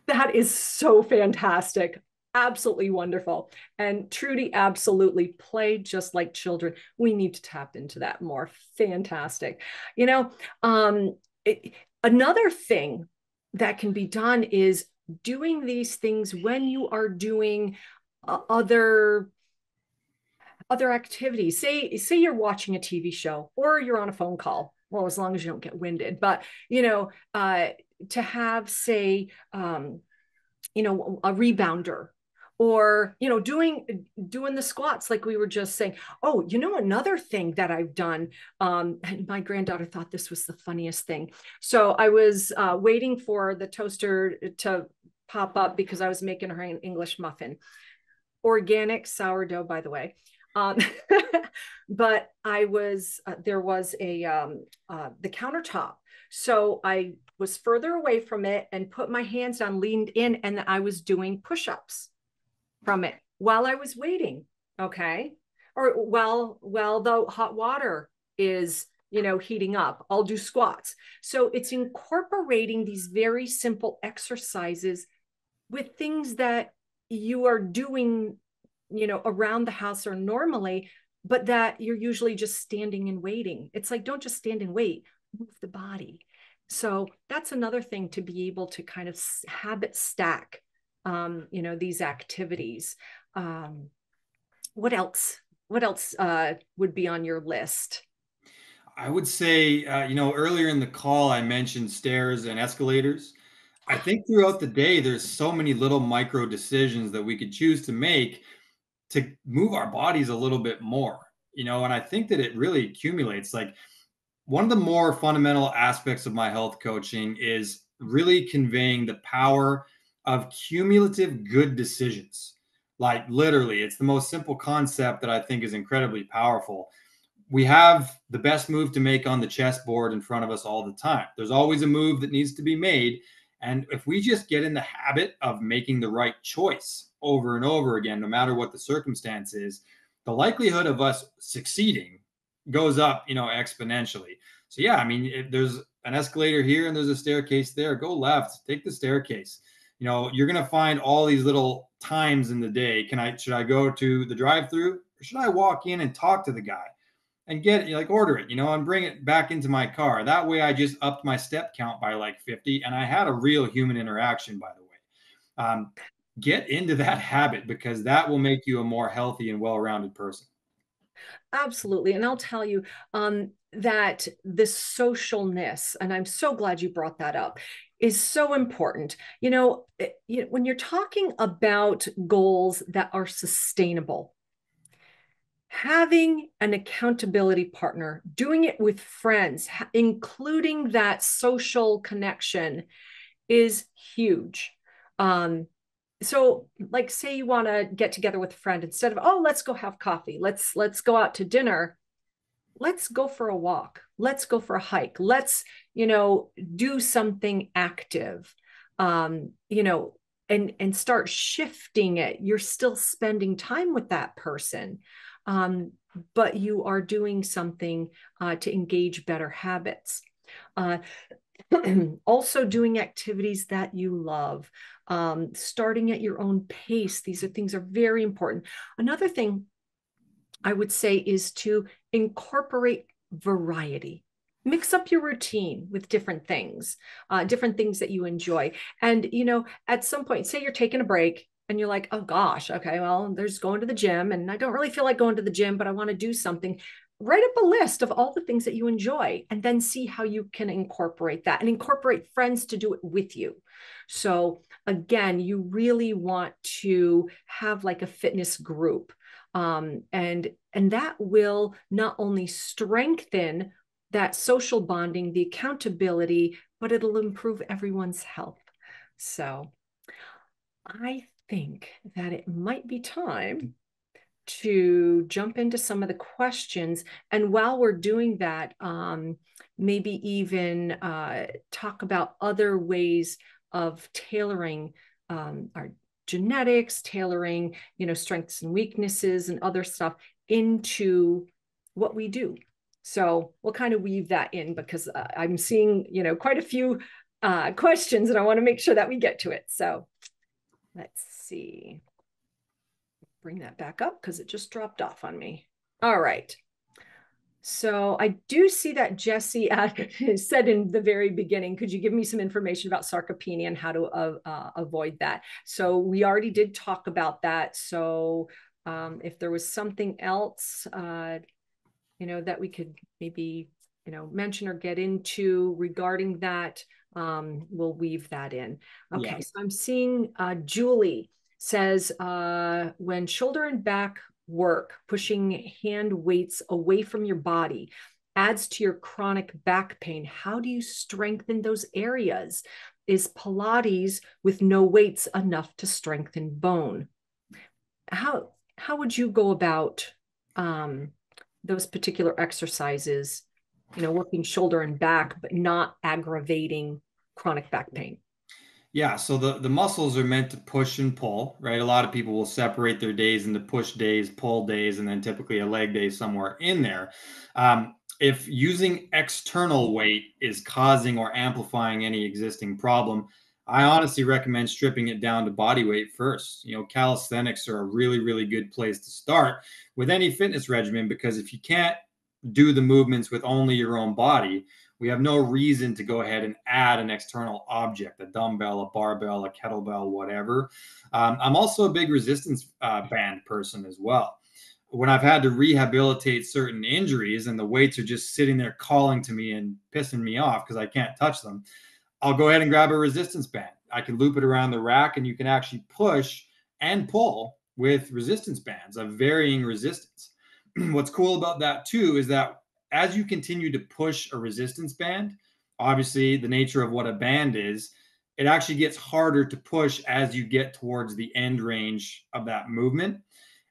That is so fantastic. Absolutely wonderful. And Trudy, absolutely play just like children. We need to tap into that more. Fantastic. You know, um, it, Another thing that can be done is doing these things when you are doing other activities. Say you're watching a TV show or you're on a phone call. Well, as long as you don't get winded, but to have, say, a rebounder, or doing the squats like we were just saying. Oh, another thing that I've done, and my granddaughter thought this was the funniest thing. So I was waiting for the toaster to pop up because I was making her an English muffin, organic sourdough, by the way. um, but there was the countertop, so I was further away from it and put my hands down, leaned in, and I was doing push-ups from it while I was waiting. Okay. Or while the hot water is, heating up, I'll do squats. So it's incorporating these very simple exercises with things that you are doing, around the house or normally, but that you're usually just standing and waiting. It's like, don't just stand and wait, move the body. So that's another thing, to be able to kind of habit stack, these activities. What else? What else would be on your list? I would say, earlier in the call, I mentioned stairs and escalators. I think throughout the day, there's so many little micro decisions that we could choose to make to move our bodies a little bit more, and I think that it really accumulates. Like, one of the more fundamental aspects of my health coaching is really conveying the power of cumulative good decisions. Like, literally, it's the most simple concept that I think is incredibly powerful. We have the best move to make on the chessboard in front of us all the time. There's always a move that needs to be made. And if we just get in the habit of making the right choice over and over again, no matter what the circumstance is, the likelihood of us succeeding goes up, exponentially. So yeah, I mean, if there's an escalator here and there's a staircase there, go left, take the staircase. You're going to find all these little times in the day. Should I go to the drive-through, or should I walk in and talk to the guy and order it, and bring it back into my car? That way I just upped my step count by like 50, and I had a real human interaction, by the way. Get into that habit, because that will make you a more healthy and well-rounded person. Absolutely. And I'll tell you, that this socialness, and I'm so glad you brought that up, is so important. When you're talking about goals that are sustainable, having an accountability partner, doing it with friends, including that social connection, is huge. So, like, say you want to get together with a friend, instead of, oh, let's go have coffee, let's go out to dinner, let's go for a walk, let's go for a hike, let's do something active, and start shifting it. You're still spending time with that person, but you are doing something to engage better habits. uh, Also, doing activities that you love, starting at your own pace. These things are very important. Another thing I would say is to incorporate variety. Mix up your routine with different things that you enjoy. And, at some point, say you're taking a break and you're like, oh gosh, okay, well, there's going to the gym and I don't really feel like going to the gym, but I want to do something. Write up a list of all the things that you enjoy and then see how you can incorporate that, and incorporate friends to do it with you. So again, you really want to have like a fitness group. And that will not only strengthen that social bonding, the accountability, but it'll improve everyone's health. So I think that it might be time to jump into some of the questions. And while we're doing that, maybe even talk about other ways of tailoring our genetics, tailoring, strengths and weaknesses and other stuff into what we do. So we'll kind of weave that in because I'm seeing, quite a few questions and I want to make sure that we get to it. So let's see. Bring that back up because it just dropped off on me. All right. So I do see that Jesse said in the very beginning, could you give me some information about sarcopenia and how to avoid that? So we already did talk about that. So if there was something else, that we could maybe, mention or get into regarding that, we'll weave that in. Okay, yeah. So I'm seeing Julie says, when shoulder and back work, pushing hand weights away from your body adds to your chronic back pain. How do you strengthen those areas? Is Pilates with no weights enough to strengthen bone? How would you go about those particular exercises, working shoulder and back, but not aggravating chronic back pain? Yeah, so the muscles are meant to push and pull, right? A lot of people will separate their days into push days, pull days, and then typically a leg day somewhere in there. If using external weight is causing or amplifying any existing problem, I honestly recommend stripping it down to body weight first. Calisthenics are a really, really good place to start with any fitness regimen because if you can't do the movements with only your own body, we have no reason to go ahead and add an external object, a dumbbell, a barbell, a kettlebell, whatever. I'm also a big resistance band person as well. When I've had to rehabilitate certain injuries and the weights are just sitting there calling to me and pissing me off because I can't touch them, I'll go ahead and grab a resistance band. I can loop it around the rack and you can actually push and pull with resistance bands of varying resistance. What's cool about that too is that as you continue to push a resistance band, obviously the nature of what a band is, it actually gets harder to push as you get towards the end range of that movement.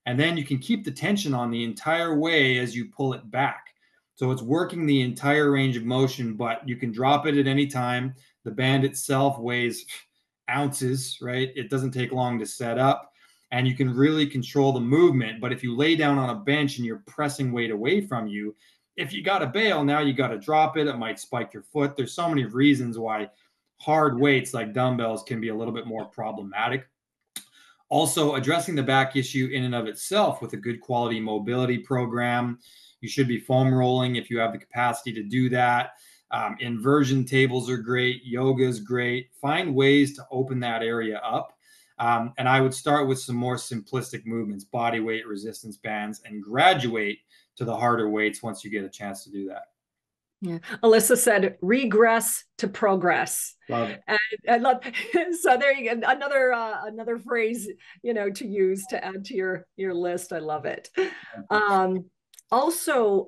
And then you can keep the tension on the entire way as you pull it back. So it's working the entire range of motion, but you can drop it at any time. The band itself weighs ounces, right? It doesn't take long to set up and you can really control the movement. But if you lay down on a bench and you're pressing weight away from you, if you got to bail, now you got to drop it. It might spike your foot. There's so many reasons why hard weights like dumbbells can be a little bit more problematic. Also, addressing the back issue in and of itself with a good quality mobility program. You should be foam rolling if you have the capacity to do that. Inversion tables are great. Yoga is great. Find ways to open that area up. And I would start with some more simplistic movements, body weight, resistance bands, and graduate to the harder weights once you get a chance to do that. Yeah. Alyssa said, regress to progress. Love it. And I love, so there you go. Another phrase, to use to add to your list. I love it. Also,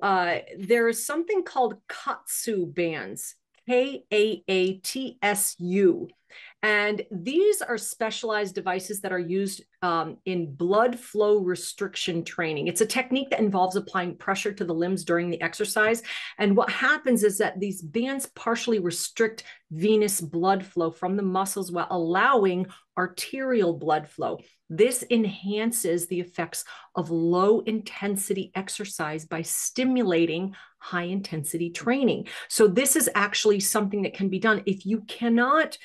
there is something called Katsu bands, Kaatsu. And these are specialized devices that are used in blood flow restriction training. It's a technique that involves applying pressure to the limbs during the exercise. And what happens is that these bands partially restrict venous blood flow from the muscles while allowing arterial blood flow. This enhances the effects of low intensity exercise by stimulating high intensity training. So this is actually something that can be done. If you cannot,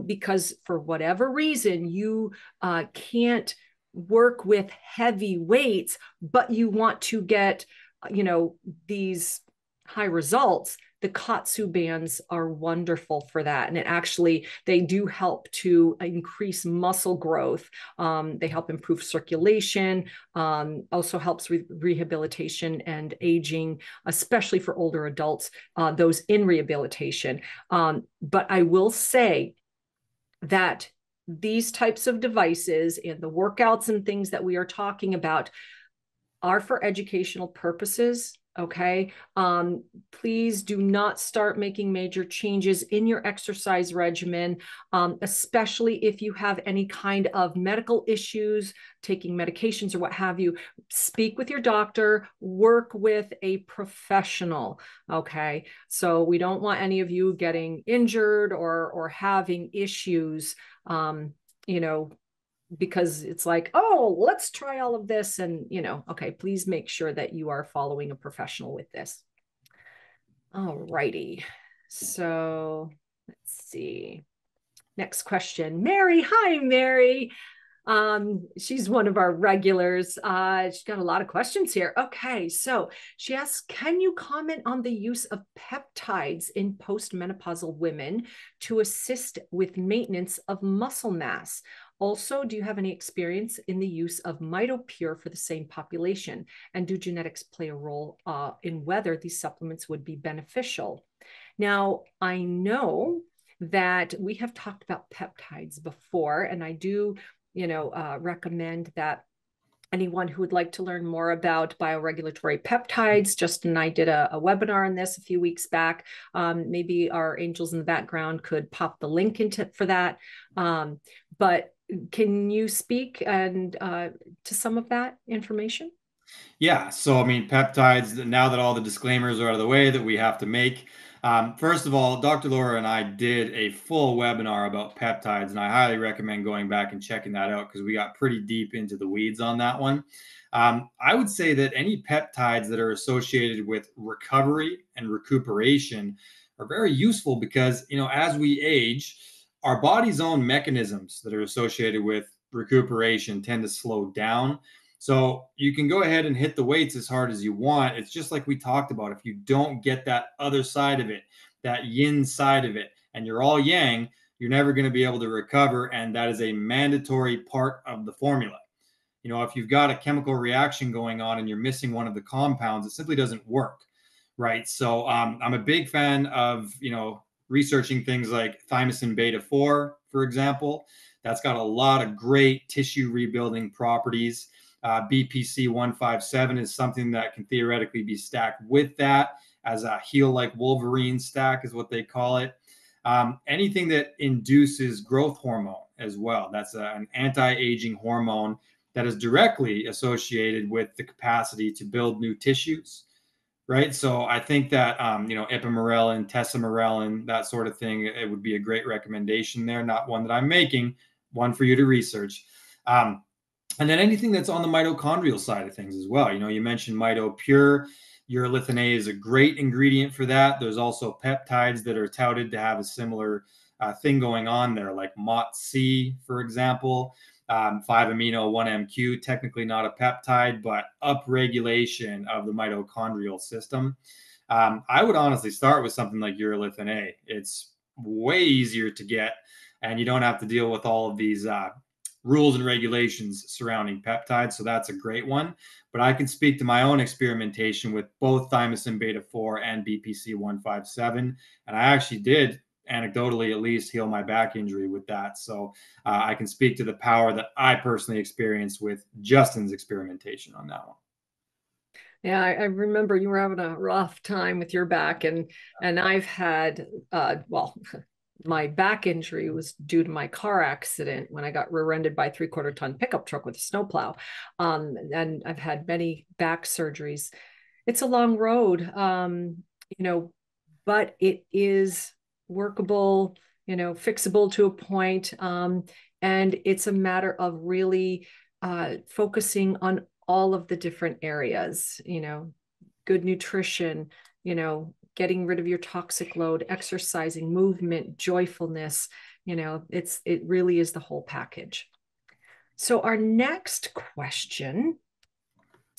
because for whatever reason, you can't work with heavy weights, but you want to get, these high results, the Katsu bands are wonderful for that. And they do help to increase muscle growth. They help improve circulation, also helps with rehabilitation and aging, especially for older adults, those in rehabilitation. But I will say that these types of devices and the workouts and things that we are talking about are for educational purposes. Okay. Please do not start making major changes in your exercise regimen, especially if you have any kind of medical issues, taking medications or what have you. Speak with your doctor, work with a professional. Okay. So we don't want any of you getting injured or having issues, you know, because it's like, oh, let's try all of this. And, okay, please make sure that you are following a professional with this. All righty. So let's see. Next question. Mary. Hi, Mary. She's one of our regulars. She's got a lot of questions here. Okay, so she asks, can you comment on the use of peptides in postmenopausal women to assist with maintenance of muscle mass? Also, do you have any experience in the use of MitoPure for the same population? And do genetics play a role in whether these supplements would be beneficial? Now, I know that we have talked about peptides before, and I do recommend that anyone who would like to learn more about bioregulatory peptides, Justin and I did a webinar on this a few weeks back. Maybe our angels in the background could pop the link into for that. But can you speak and to some of that information? Yeah. So, I mean, peptides, now that all the disclaimers are out of the way that we have to make, first of all, Dr. Laura and I did a full webinar about peptides, and I highly recommend going back and checking that out because we got pretty deep into the weeds on that one. I would say that any peptides that are associated with recovery and recuperation are very useful because, as we age, our body's own mechanisms that are associated with recuperation tend to slow down. So you can go ahead and hit the weights as hard as you want. It's just like we talked about. If you don't get that other side of it, that yin side of it, and you're all yang, you're never going to be able to recover. And that is a mandatory part of the formula. If you've got a chemical reaction going on and you're missing one of the compounds, it simply doesn't work. Right. So I'm a big fan of, researching things like thymosin beta 4, for example. That's got a lot of great tissue rebuilding properties. BPC 157 is something that can theoretically be stacked with that as a heal like Wolverine stack, is what they call it. Anything that induces growth hormone as well. That's an anti-aging hormone that is directly associated with the capacity to build new tissues. Right. So I think that, ipamorelin, tesamorelin, that sort of thing, it would be a great recommendation there. Not one that I'm making, one for you to research. And then anything that's on the mitochondrial side of things as well. You mentioned MitoPure. Urolithin A is a great ingredient for that. There's also peptides that are touted to have a similar thing going on there, like MOTC, for example. 5-amino 1-MQ, technically not a peptide, but upregulation of the mitochondrial system. I would honestly start with something like urolithin A. It's way easier to get, and you don't have to deal with all of these rules and regulations surrounding peptides. So that's a great one. But I can speak to my own experimentation with both thymosin beta 4 and BPC 157. And I actually did, anecdotally at least, heal my back injury with that. So I can speak to the power that I personally experienced with Justin's experimentation on that one. Yeah, I remember you were having a rough time with your back, and I've had my back injury was due to my car accident when I got rear-ended by a 3/4 ton pickup truck with a snowplow. And I've had many back surgeries. It's a long road, but it is workable, fixable to a point. And it's a matter of really focusing on all of the different areas, good nutrition, getting rid of your toxic load, exercising, movement, joyfulness, it really is the whole package. So our next question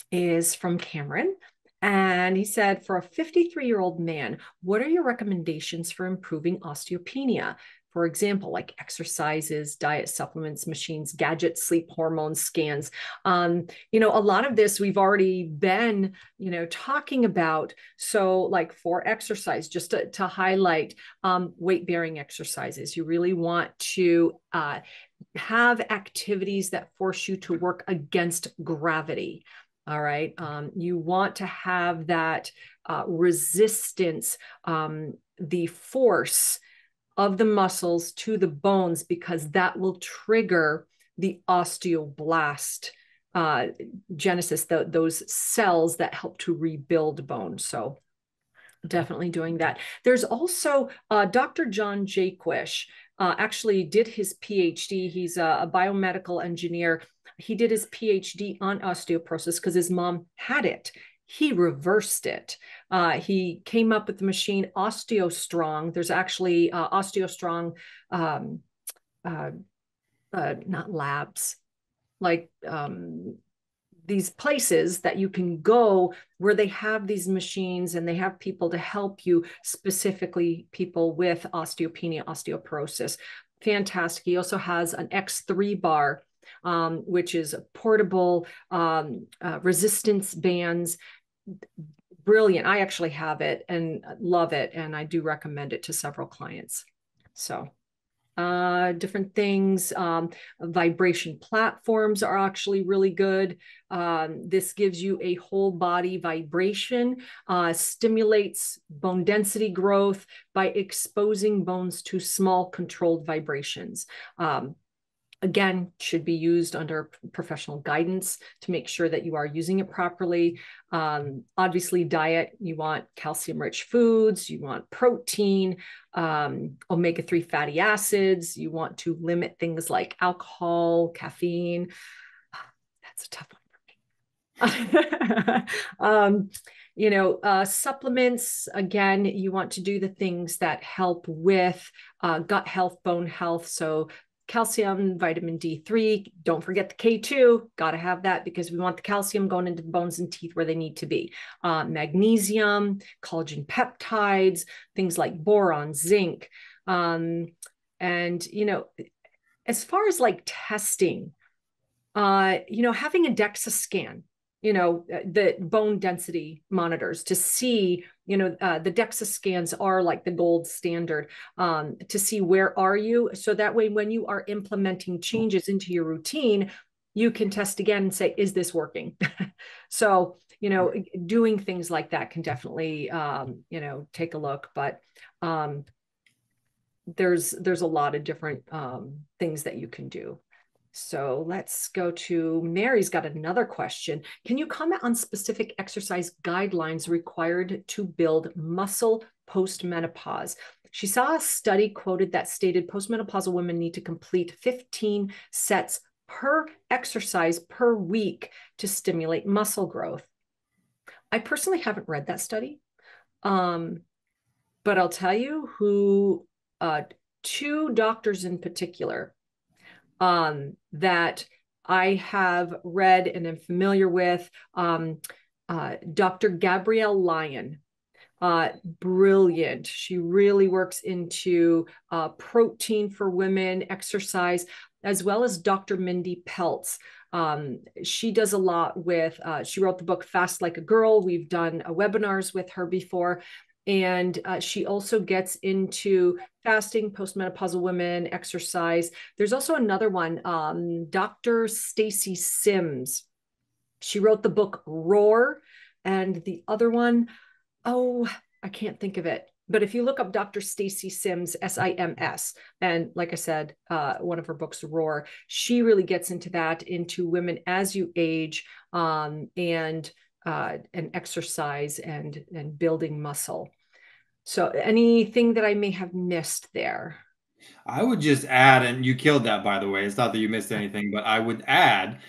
is from Cameron. And he said, for a 53-year-old man, what are your recommendations for improving osteopenia? For example, like exercises, diet supplements, machines, gadgets, sleep hormones, scans. A lot of this we've already been, talking about. So like for exercise, just to highlight weight-bearing exercises, you really want to have activities that force you to work against gravity. All right. You want to have that resistance, the force of the muscles to the bones, because that will trigger the osteoblast genesis, those cells that help to rebuild bone. So definitely doing that. There's also Dr. John Jaquish actually did his PhD. He's a biomedical engineer. He did his PhD on osteoporosis because his mom had it. He reversed it. He came up with the machine OsteoStrong. There's actually OsteoStrong, um, uh, not labs, like these places that you can go where they have these machines and they have people to help you, specifically people with osteopenia, osteoporosis. Fantastic. He also has an X3 bar, which is portable resistance bands. Brilliant. I actually have it and love it, and I do recommend it to several clients. So different things. Vibration platforms are actually really good. This gives you a whole body vibration, stimulates bone density growth by exposing bones to small controlled vibrations. Again, should be used under professional guidance to make sure that you are using it properly. Obviously, diet, you want calcium-rich foods, you want protein, omega-3 fatty acids, you want to limit things like alcohol, caffeine. That's a tough one. Supplements, again, you want to do the things that help with gut health, bone health. So calcium, vitamin D3, don't forget the K2, got to have that because we want the calcium going into the bones and teeth where they need to be. Magnesium, collagen peptides, things like boron, zinc. And, as far as like testing, having a DEXA scan, the bone density monitors to see, the DEXA scans are like the gold standard, to see where are you. So that way, when you are implementing changes into your routine, you can test again and say, is this working? So, doing things like that can definitely, take a look, but, there's a lot of different things that you can do. So let's go to Mary's got another question. Can you comment on specific exercise guidelines required to build muscle post-menopause? She saw a study quoted that stated postmenopausal women need to complete 15 sets per exercise per week to stimulate muscle growth. I personally haven't read that study, but I'll tell you who, two doctors in particular that I have read and am familiar with. Dr. Gabrielle Lyon, brilliant. She really works into protein for women, exercise, as well as Dr. Mindy Peltz. She does a lot with, she wrote the book Fast Like a Girl. We've done webinars with her before. And she also gets into fasting, postmenopausal women, exercise. There's also another one, Dr. Stacy Sims. She wrote the book Roar, and the other one, oh, I can't think of it. But if you look up Dr. Stacy Sims, Sims, and like I said, one of her books, Roar, she really gets into that, into women as you age, and exercise and building muscle. So anything that I may have missed there? I would just add, and you killed that, by the way. It's not that you missed anything, but I would add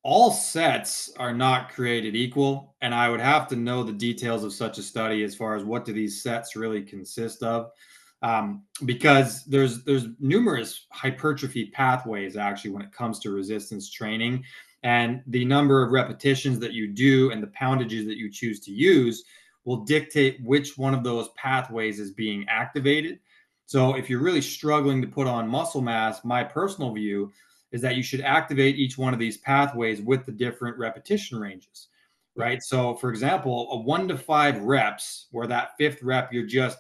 all sets are not created equal. And I would have to know the details of such a study as far as what do these sets really consist of. Because there's numerous hypertrophy pathways actually when it comes to resistance training, and the number of repetitions that you do and the poundages that you choose to use will dictate which one of those pathways is being activated. So if you're really struggling to put on muscle mass, my personal view is that you should activate each one of these pathways with the different repetition ranges, right? So for example, a 1 to 5 reps, where that fifth rep, you're just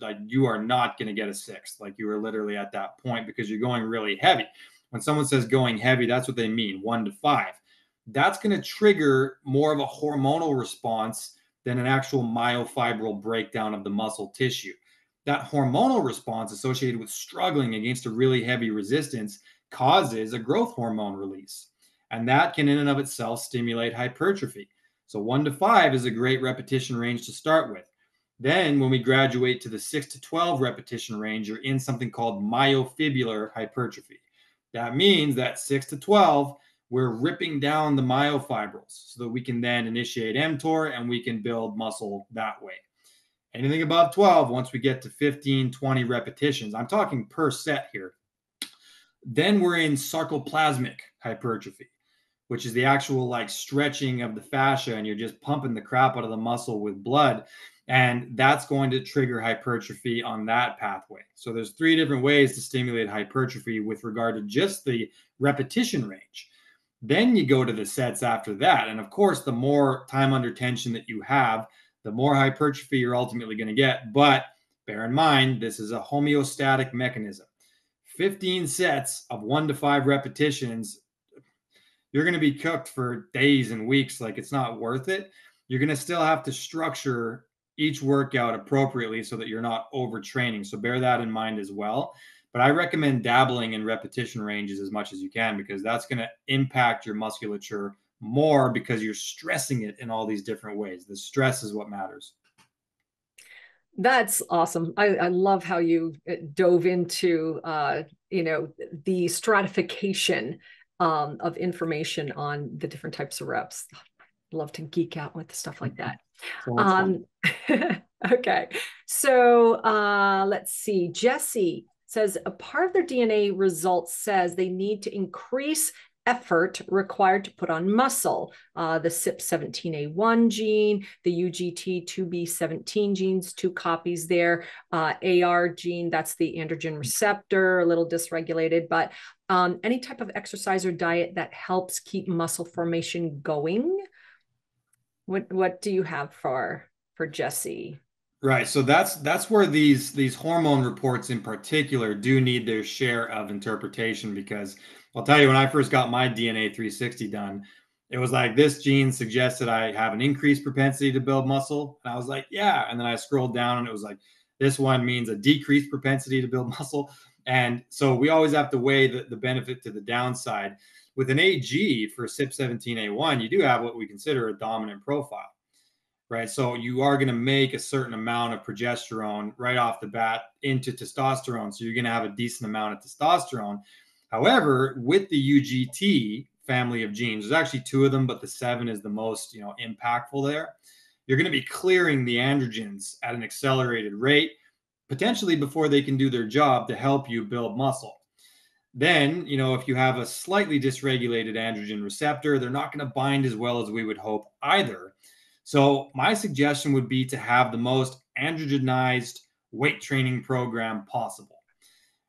like, you are not going to get a sixth. Like you are literally at that point because you're going really heavy. When someone says going heavy, that's what they mean, 1 to 5. that's going to trigger more of a hormonal response than an actual myofibril breakdown of the muscle tissue. That hormonal response associated with struggling against a really heavy resistance causes a growth hormone release. And that can, in and of itself, stimulate hypertrophy. So 1 to 5 is a great repetition range to start with. Then, when we graduate to the 6 to 12 repetition range, you're in something called myofibrillar hypertrophy. That means that 6 to 12, we're ripping down the myofibrils so that we can then initiate mTOR and we can build muscle that way. Anything above 12, once we get to 15, 20 repetitions, I'm talking per set here, then we're in sarcoplasmic hypertrophy, which is the actual like stretching of the fascia, and you're just pumping the crap out of the muscle with blood. And that's going to trigger hypertrophy on that pathway. So there's 3 different ways to stimulate hypertrophy with regard to just the repetition range. Then you go to the sets after that. And of course, the more time under tension that you have, the more hypertrophy you're ultimately going to get. But bear in mind, this is a homeostatic mechanism. 15 sets of 1 to 5 repetitions, you're going to be cooked for days and weeks. Like, it's not worth it. You're going to still have to structure each workout appropriately so that you're not overtraining. So bear that in mind as well. But I recommend dabbling in repetition ranges as much as you can, because that's going to impact your musculature more because you're stressing it in all these different ways. The stress is what matters. That's awesome. I love how you dove into the stratification of information on the different types of reps. Love to geek out with stuff like that. So much fun. Okay. So let's see. Jesse says a part of their DNA results says they need to increase effort required to put on muscle. The CYP17A1 gene, the UGT2B17 genes, 2 copies there. AR gene, that's the androgen receptor, a little dysregulated, but any type of exercise or diet that helps keep muscle formation going. What do you have for Jesse? Right. So that's where these hormone reports in particular do need their share of interpretation, because I'll tell you, when I first got my DNA 360 done, it was like, this gene suggested I have an increased propensity to build muscle. And I was like, yeah. And then I scrolled down and it was like, this one means a decreased propensity to build muscle. And so we always have to weigh the benefit to the downside. With an AG for CYP17A1, you do have what we consider a dominant profile, right? So you are going to make a certain amount of progesterone right off the bat into testosterone. So you're going to have a decent amount of testosterone. However, with the UGT family of genes, there's actually 2 of them, but the 7 is the most, impactful there. You're going to be clearing the androgens at an accelerated rate, potentially before they can do their job to help you build muscle. Then, if you have a slightly dysregulated androgen receptor, they're not going to bind as well as we would hope either. So my suggestion would be to have the most androgenized weight training program possible,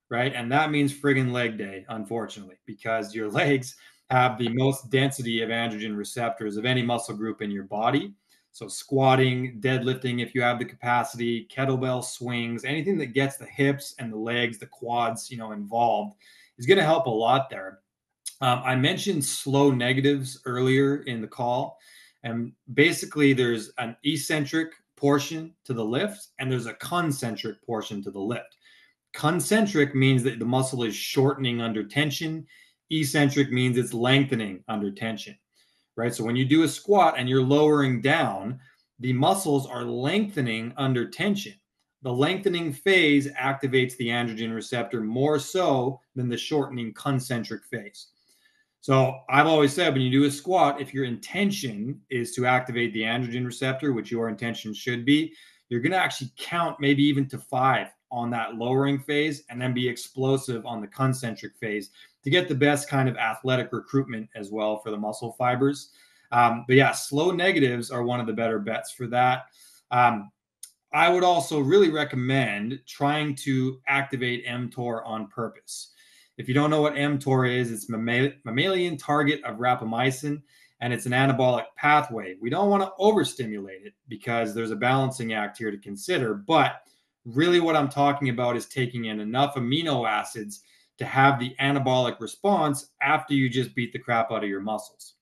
right? And that means friggin' leg day, unfortunately, because your legs have the most density of androgen receptors of any muscle group in your body. So squatting, deadlifting, if you have the capacity, kettlebell swings, anything that gets the hips and the legs, the quads, involved, is going to help a lot there. I mentioned slow negatives earlier in the call. And basically, there's an eccentric portion to the lift and there's a concentric portion to the lift. Concentric means that the muscle is shortening under tension. Eccentric means it's lengthening under tension, right? So when you do a squat and you're lowering down, the muscles are lengthening under tension. The lengthening phase activates the androgen receptor more so than the shortening concentric phase. So I've always said, when you do a squat, if your intention is to activate the androgen receptor, which your intention should be, you're going to actually count maybe even to 5 on that lowering phase and then be explosive on the concentric phase to get the best kind of athletic recruitment as well for the muscle fibers. But yeah, slow negatives are one of the better bets for that. I would also really recommend trying to activate mTOR on purpose. If you don't know what mTOR is, it's mammalian target of rapamycin, and it's an anabolic pathway. We don't want to overstimulate it because there's a balancing act here to consider. But really what I'm talking about is taking in enough amino acids to have the anabolic response after you just beat the crap out of your muscles,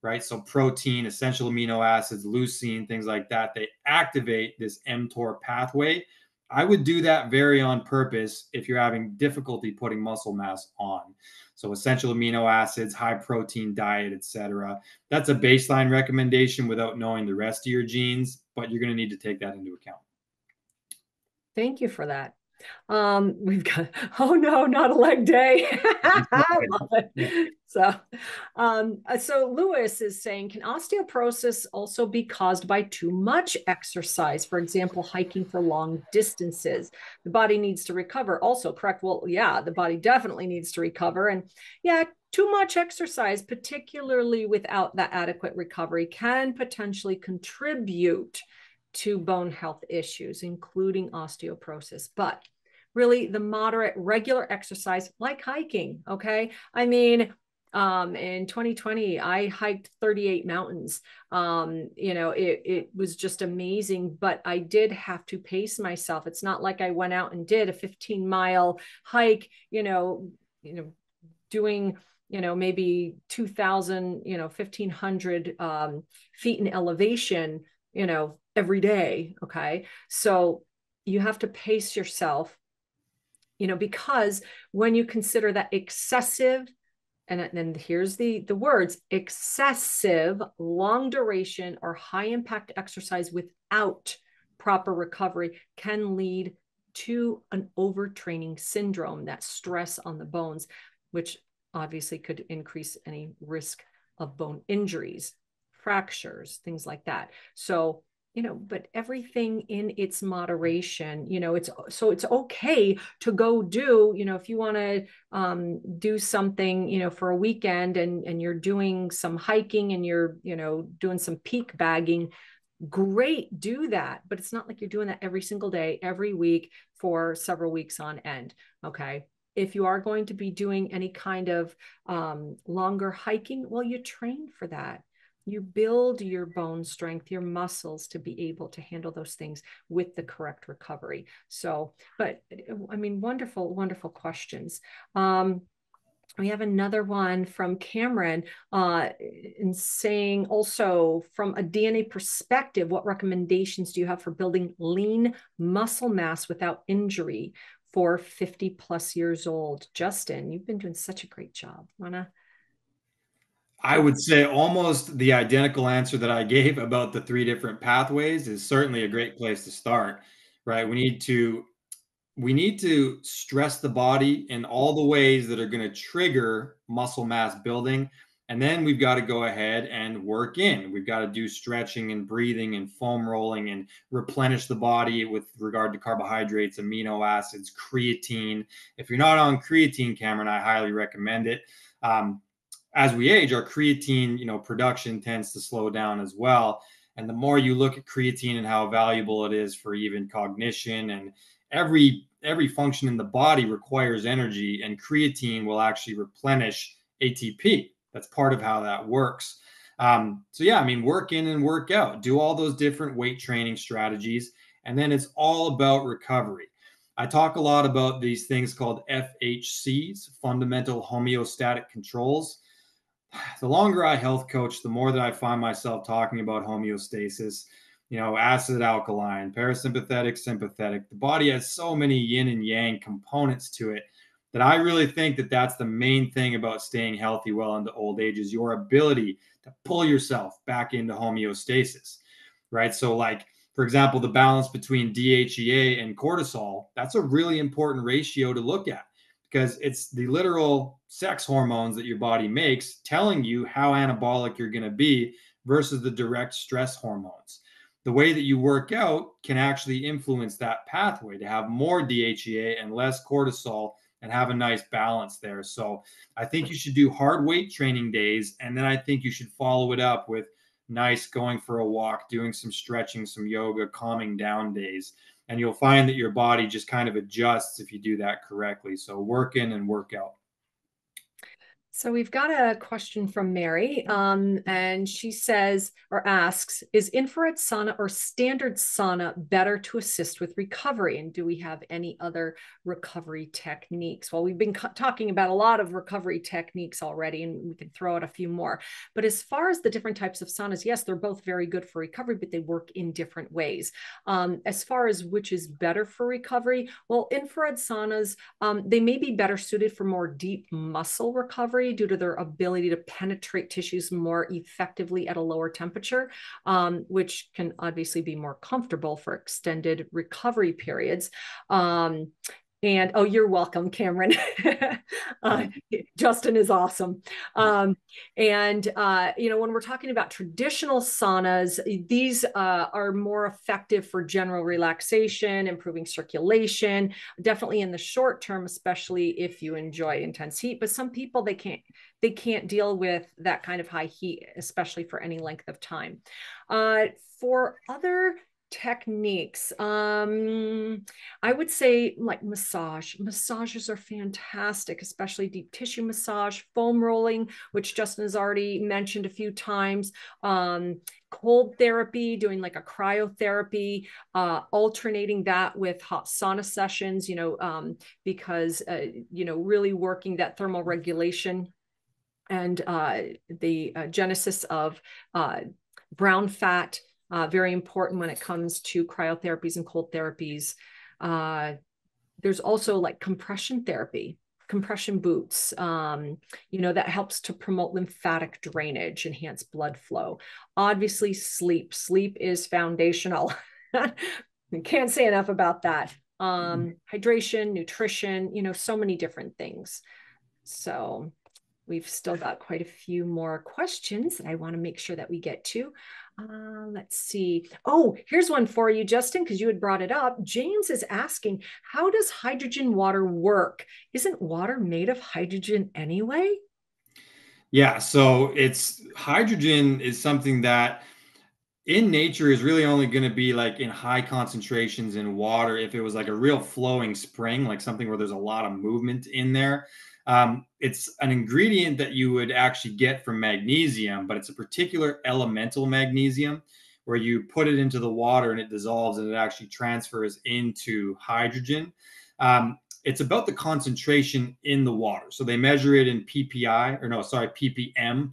right? So protein, essential amino acids, leucine, things like that, they activate this mTOR pathway. I would do that very on purpose if you're having difficulty putting muscle mass on. So essential amino acids, high protein diet, etc. That's a baseline recommendation without knowing the rest of your genes, but you're going to need to take that into account. Thank you for that. We've got, oh no, not a leg day. I love it. So Lewis is saying, can osteoporosis also be caused by too much exercise? For example, hiking for long distances. The body needs to recover. Also, correct. Well, yeah, the body definitely needs to recover. And yeah, too much exercise, particularly without that adequate recovery, can potentially contribute to bone health issues, including osteoporosis. But really, the moderate, regular exercise, like hiking, okay? I mean, in 2020, I hiked 38 mountains. It was just amazing, but I did have to pace myself. It's not like I went out and did a 15-mile hike, doing maybe 2,000, 1,500 feet in elevation, every day. Okay. So you have to pace yourself, because when you consider that excessive, and then here's the words, excessive, long duration, or high impact exercise without proper recovery can lead to an overtraining syndrome, that stress on the bones, which obviously could increase any risk of bone injuries, fractures, things like that. So, but everything in its moderation, it's okay to go do, if you want to do something, for a weekend, and you're doing some hiking and you're, doing some peak bagging, great, do that. But it's not like you're doing that every single day, every week for several weeks on end. Okay. If you are going to be doing any kind of longer hiking, well, you train for that. You build your bone strength, your muscles to be able to handle those things with the correct recovery. So, but I mean, wonderful, wonderful questions. We have another one from Cameron in saying, also from a DNA perspective, what recommendations do you have for building lean muscle mass without injury for 50 plus years old? Justin, you've been doing such a great job. I would say almost the identical answer that I gave about the three different pathways is certainly a great place to start, right? We need to stress the body in all the ways that are going to trigger muscle mass building. And then we've got to go ahead and work in. We've got to do stretching and breathing and foam rolling and replenish the body with regard to carbohydrates, amino acids, creatine. If you're not on creatine, Cameron, I highly recommend it. As we age, our creatine, production tends to slow down as well. And the more you look at creatine and how valuable it is for even cognition, and every function in the body requires energy, and creatine will actually replenish ATP. That's part of how that works. So yeah, I mean, work in and work out, do all those different weight training strategies, and then it's all about recovery. I talk a lot about these things called FHCs, fundamental homeostatic controls. The longer I health coach, the more that I find myself talking about homeostasis, acid alkaline, parasympathetic, sympathetic. The body has so many yin and yang components to it that I really think that that's the main thing about staying healthy well into old age, is your ability to pull yourself back into homeostasis, right? So like, for example, the balance between DHEA and cortisol, that's a really important ratio to look at, because it's the literal sex hormones that your body makes telling you how anabolic you're going to be versus the direct stress hormones. The way that you work out can actually influence that pathway to have more DHEA and less cortisol and have a nice balance there. So I think you should do hard weight training days, and then I think you should follow it up with nice going for a walk, doing some stretching, some yoga, calming down days. And you'll find that your body just kind of adjusts if you do that correctly. So work in and work out. So we've got a question from Mary, and she says or asks, is infrared sauna or standard sauna better to assist with recovery? And do we have any other recovery techniques? Well, we've been talking about a lot of recovery techniques already, and we can throw out a few more. But as far as the different types of saunas, yes, they're both very good for recovery, but they work in different ways. As far as which is better for recovery, well, infrared saunas, they may be better suited for more deep muscle recovery due to their ability to penetrate tissues more effectively at a lower temperature, which can obviously be more comfortable for extended recovery periods. And oh, you're welcome, Cameron. uh, Justin is awesome. When we're talking about traditional saunas, these are more effective for general relaxation, improving circulation, definitely in the short term, especially if you enjoy intense heat. But some people, they can't deal with that kind of high heat, especially for any length of time. For other techniques, I would say like massages are fantastic, especially deep tissue massage, foam rolling, which Justin has already mentioned a few times, cold therapy, doing like a cryotherapy, alternating that with hot sauna sessions, because really working that thermal regulation and the genesis of brown fat, very important when it comes to cryotherapies and cold therapies. There's also like compression therapy, compression boots, that helps to promote lymphatic drainage, enhance blood flow. Obviously, sleep is foundational. Can't say enough about that. Hydration, nutrition, so many different things. So we've still got quite a few more questions that I want to make sure that we get to. Let's see. Oh, here's one for you, Justin, because you had brought it up. James is asking, how does hydrogen water work? Isn't water made of hydrogen anyway? Yeah, so it's hydrogen is something that in nature is really only going to be like in high concentrations in water if it was like a real flowing spring, like something where there's a lot of movement in there. It's an ingredient that you would actually get from magnesium, but it's a particular elemental magnesium where you put it into the water and it dissolves and it actually transfers into hydrogen. It's about the concentration in the water. So they measure it in ppm,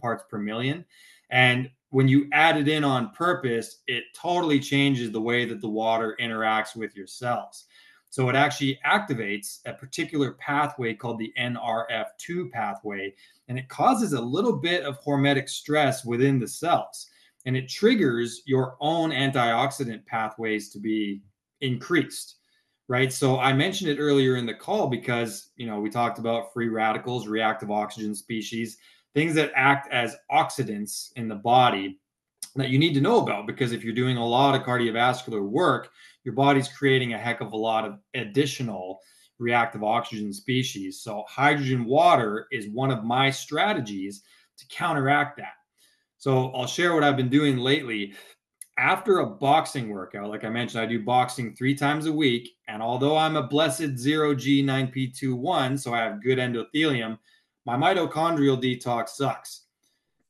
parts per million. And when you add it in on purpose, it totally changes the way that the water interacts with your cells. So it actually activates a particular pathway called the NRF2 pathway, and it causes a little bit of hormetic stress within the cells. And it triggers your own antioxidant pathways to be increased, right? So I mentioned it earlier in the call because, we talked about free radicals, reactive oxygen species, things that act as oxidants in the body that you need to know about, because if you're doing a lot of cardiovascular work, your body's creating a heck of a lot of additional reactive oxygen species. So hydrogen water is one of my strategies to counteract that. So I'll share what I've been doing lately. After a boxing workout, like I mentioned, I do boxing 3 times a week. And although I'm a blessed 0G9P21, so I have good endothelium, my mitochondrial detox sucks,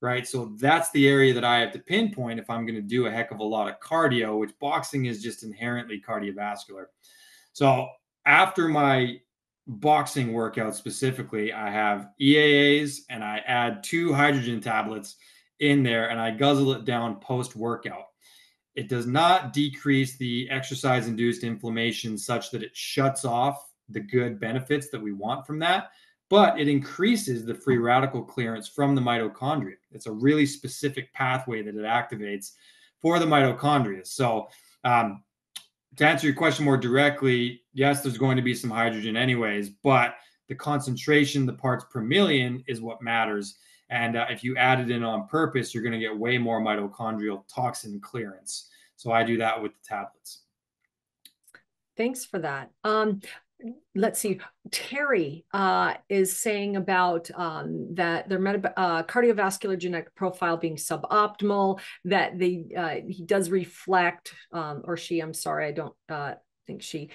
right? So that's the area that I have to pinpoint if I'm going to do a heck of a lot of cardio, which boxing is just inherently cardiovascular. So after my boxing workout specifically, I have EAAs and I add 2 hydrogen tablets in there and I guzzle it down post workout. It does not decrease the exercise induced inflammation such that it shuts off the good benefits that we want from that, but it increases the free radical clearance from the mitochondria. It's a really specific pathway that it activates for the mitochondria. So, to answer your question more directly, yes, there's going to be some hydrogen anyways, but the concentration, the parts per million, is what matters. And if you add it in on purpose, you're going to get way more mitochondrial toxin clearance. So I do that with the tablets. Thanks for that. Let's see. Terry is saying about that their cardiovascular genetic profile being suboptimal, that he does reflect, or she, I'm sorry, I don't think she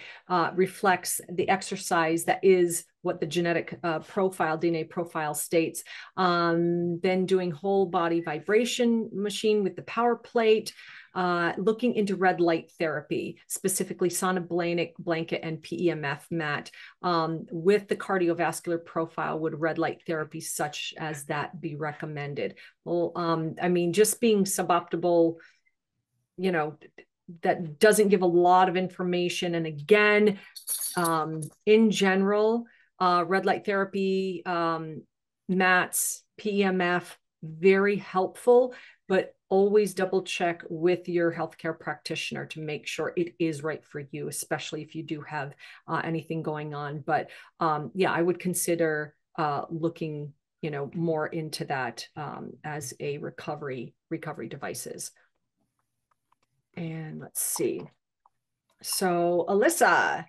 reflects the exercise that is what the genetic profile, DNA profile states. Then doing whole body vibration machine with the power plate. Looking into red light therapy, specifically sonoblanic blanket and PEMF mat. With the cardiovascular profile, would red light therapy such as that be recommended? Well, I mean, just being suboptimal, you know, that doesn't give a lot of information. And again, in general, red light therapy, mats, PEMF, very helpful, but always double check with your healthcare practitioner to make sure it is right for you, especially if you do have anything going on. But yeah, I would consider looking, more into that as a recovery devices. And let's see. So Alyssa,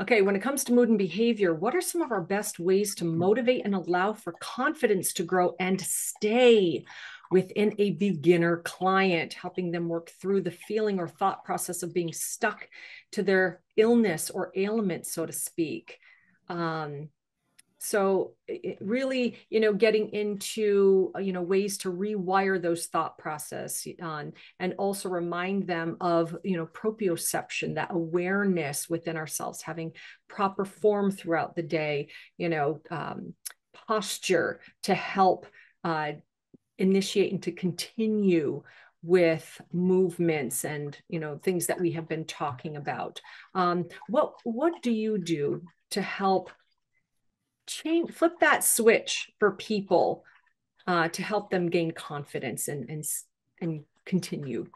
okay, when it comes to mood and behavior, what are some of our best ways to motivate and allow for confidence to grow and stay within a beginner client, helping them work through the feeling or thought process of being stuck to their illness or ailment, so to speak? So really, getting into, ways to rewire those thought process and also remind them of, proprioception, that awareness within ourselves, having proper form throughout the day, posture to help initiate and to continue with movements and, things that we have been talking about. What do you do to help flip that switch for people to help them gain confidence and continue?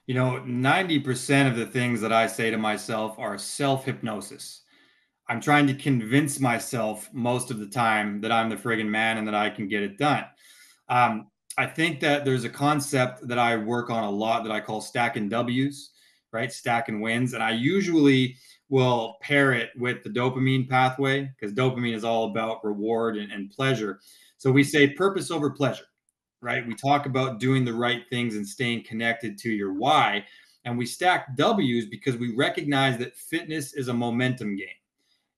90% of the things that I say to myself are self-hypnosis. I'm trying to convince myself most of the time that I'm the friggin' man and that I can get it done. I think that there's a concept that I work on a lot that I call stacking W's, right? Stacking wins. And I usually will pair it with the dopamine pathway because dopamine is all about reward and pleasure. So we say purpose over pleasure, right? We talk about doing the right things and staying connected to your why. And we stack W's because we recognize that fitness is a momentum game.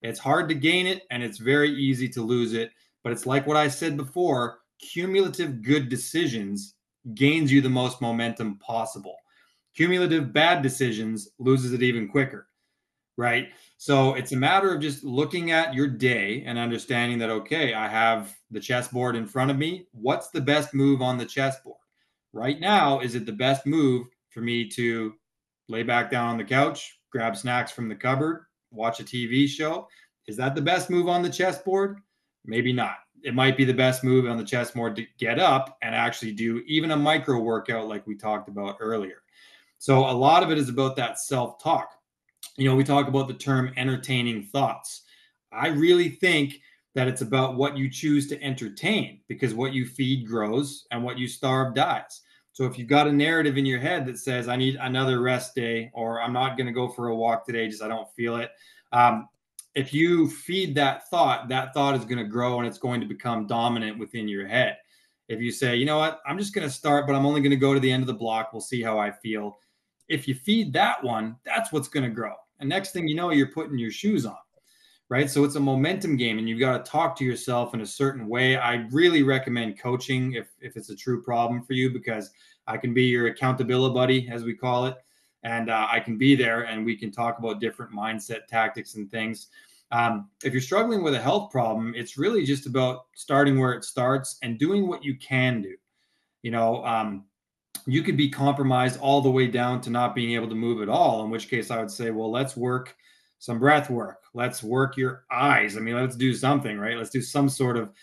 It's hard to gain it and it's very easy to lose it. But it's like what I said before, cumulative good decisions gains you the most momentum possible. Cumulative bad decisions loses it even quicker, right? So it's a matter of just looking at your day and understanding that, okay, I have the chessboard in front of me. What's the best move on the chessboard? Right now, is it the best move for me to lay back down on the couch, grab snacks from the cupboard, watch a TV show? Is that the best move on the chessboard? Maybe not. It might be the best move on the chessboard to get up and actually do even a micro workout like we talked about earlier. So a lot of it is about that self-talk. We talk about the term entertaining thoughts. I really think that it's about what you choose to entertain, because what you feed grows and what you starve dies. So if you've got a narrative in your head that says, I need another rest day, or I'm not going to go for a walk today, just I don't feel it. If you feed that thought is going to grow and it's going to become dominant within your head. If you say, you know what, I'm just going to start, but I'm only going to go to the end of the block. We'll see how I feel. If you feed that one, that's what's going to grow. And next thing you know, you're putting your shoes on, right? So it's a momentum game and you've got to talk to yourself in a certain way. I really recommend coaching if it's a true problem for you, because I can be your accountability buddy, as we call it. And I can be there and we can talk about different mindset tactics and things. If you're struggling with a health problem, it's really just about starting where it starts and doing what you can do. You could be compromised all the way down to not being able to move at all, in which case I would say, well, let's work some breath work. Let's work your eyes. I mean, let's do something, right? Let's do some sort of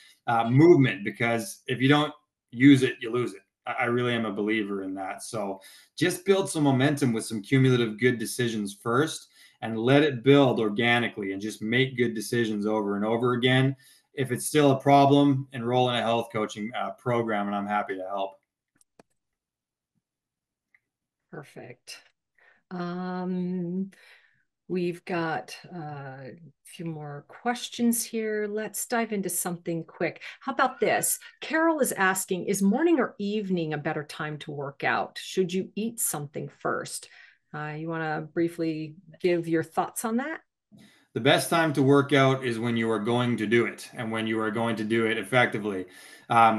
movement, because if you don't use it, you lose it. I really am a believer in that. So just build some momentum with some cumulative good decisions first and let it build organically and just make good decisions over and over again. If it's still a problem, enroll in a health coaching program, and I'm happy to help. Perfect. We've got a few more questions here. Let's dive into something quick. How about this? Carol is asking, is morning or evening a better time to work out? Should you eat something first? You want to briefly give your thoughts on that? The best time to work out is when you are going to do it and when you are going to do it effectively.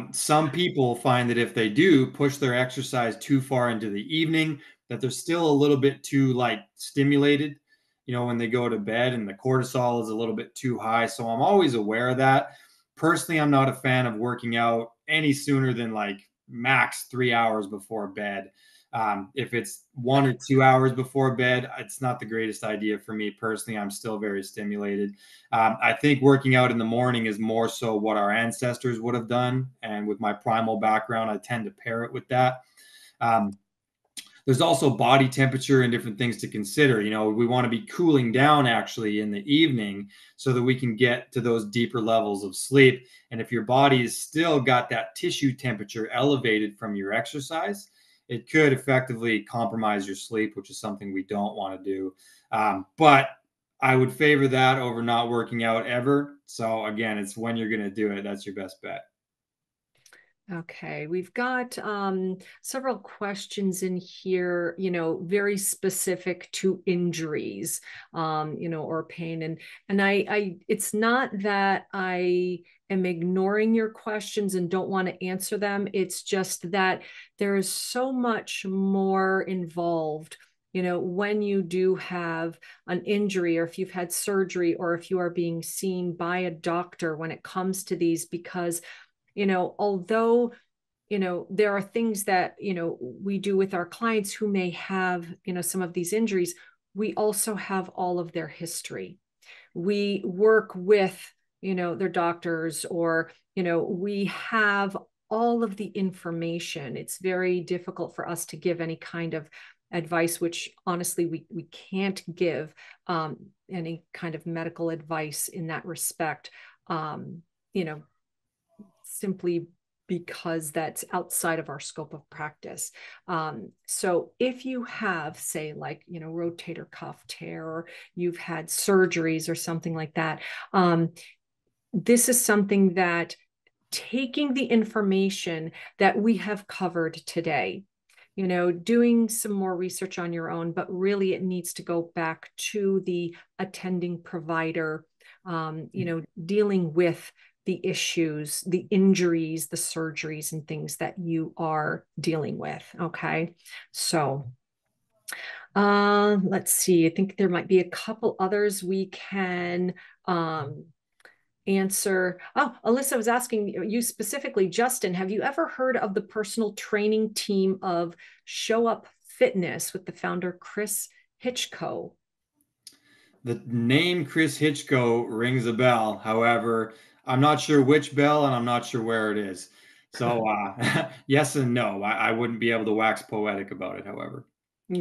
Some people find that if they do push their exercise too far into the evening, that they're still a little bit too like stimulated, when they go to bed, and the cortisol is a little bit too high. So I'm always aware of that. Personally, I'm not a fan of working out any sooner than like max 3 hours before bed. If it's 1 or 2 hours before bed, it's not the greatest idea for me personally. I'm still very stimulated. I think working out in the morning is more so what our ancestors would have done. And with my primal background, I tend to pair it with that. Um, there's also body temperature and different things to consider. We want to be cooling down actually in the evening so that we can get to those deeper levels of sleep. And if your body has still got that tissue temperature elevated from your exercise, it could effectively compromise your sleep, which is something we don't want to do. But I would favor that over not working out ever. So again, it's when you're going to do it, that's your best bet. Okay, we've got several questions in here, very specific to injuries, or pain. And it's not that I am ignoring your questions and don't want to answer them. It's just that there is so much more involved, when you do have an injury, or if you've had surgery, or if you are being seen by a doctor when it comes to these, because although, there are things that, we do with our clients who may have, some of these injuries, we also have all of their history. We work with, their doctors, or, we have all of the information. It's very difficult for us to give any kind of advice, which honestly, we can't give any kind of medical advice in that respect. Um, you know, simply because that's outside of our scope of practice. So if you have, say, like, rotator cuff tear, or you've had surgeries or something like that, this is something that, taking the information that we have covered today, doing some more research on your own, but really it needs to go back to the attending provider, dealing with the issues, the injuries, the surgeries, and things that you are dealing with. Okay. So let's see. I think there might be a couple others we can answer. Oh, Alyssa was asking you specifically, Justin, have you ever heard of the personal training team of Show Up Fitness with the founder, Chris Hitchko? The name Chris Hitchko rings a bell. However, I'm not sure which bell and I'm not sure where it is. So, yes and no. I wouldn't be able to wax poetic about it, however.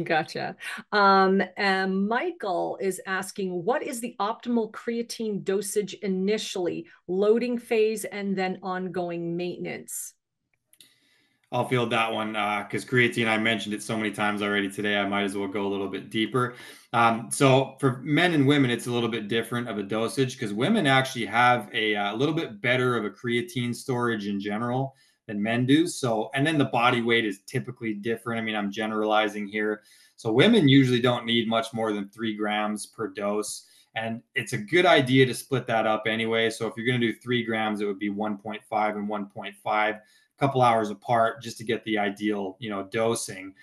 Gotcha. And Michael is asking, what is the optimal creatine dosage initially, loading phase, and then ongoing maintenance? I'll field that one because creatine, I mentioned it so many times already today. I might as well go a little bit deeper. So for men and women, it's a little bit different of a dosage because women actually have a little bit better of a creatine storage in general than men do. So, and then the body weight is typically different. I mean, I'm generalizing here. So women usually don't need much more than 3 grams per dose. And it's a good idea to split that up anyway. So if you're going to do 3 grams, it would be 1.5 and 1.5, couple hours apart, just to get the ideal, dosing.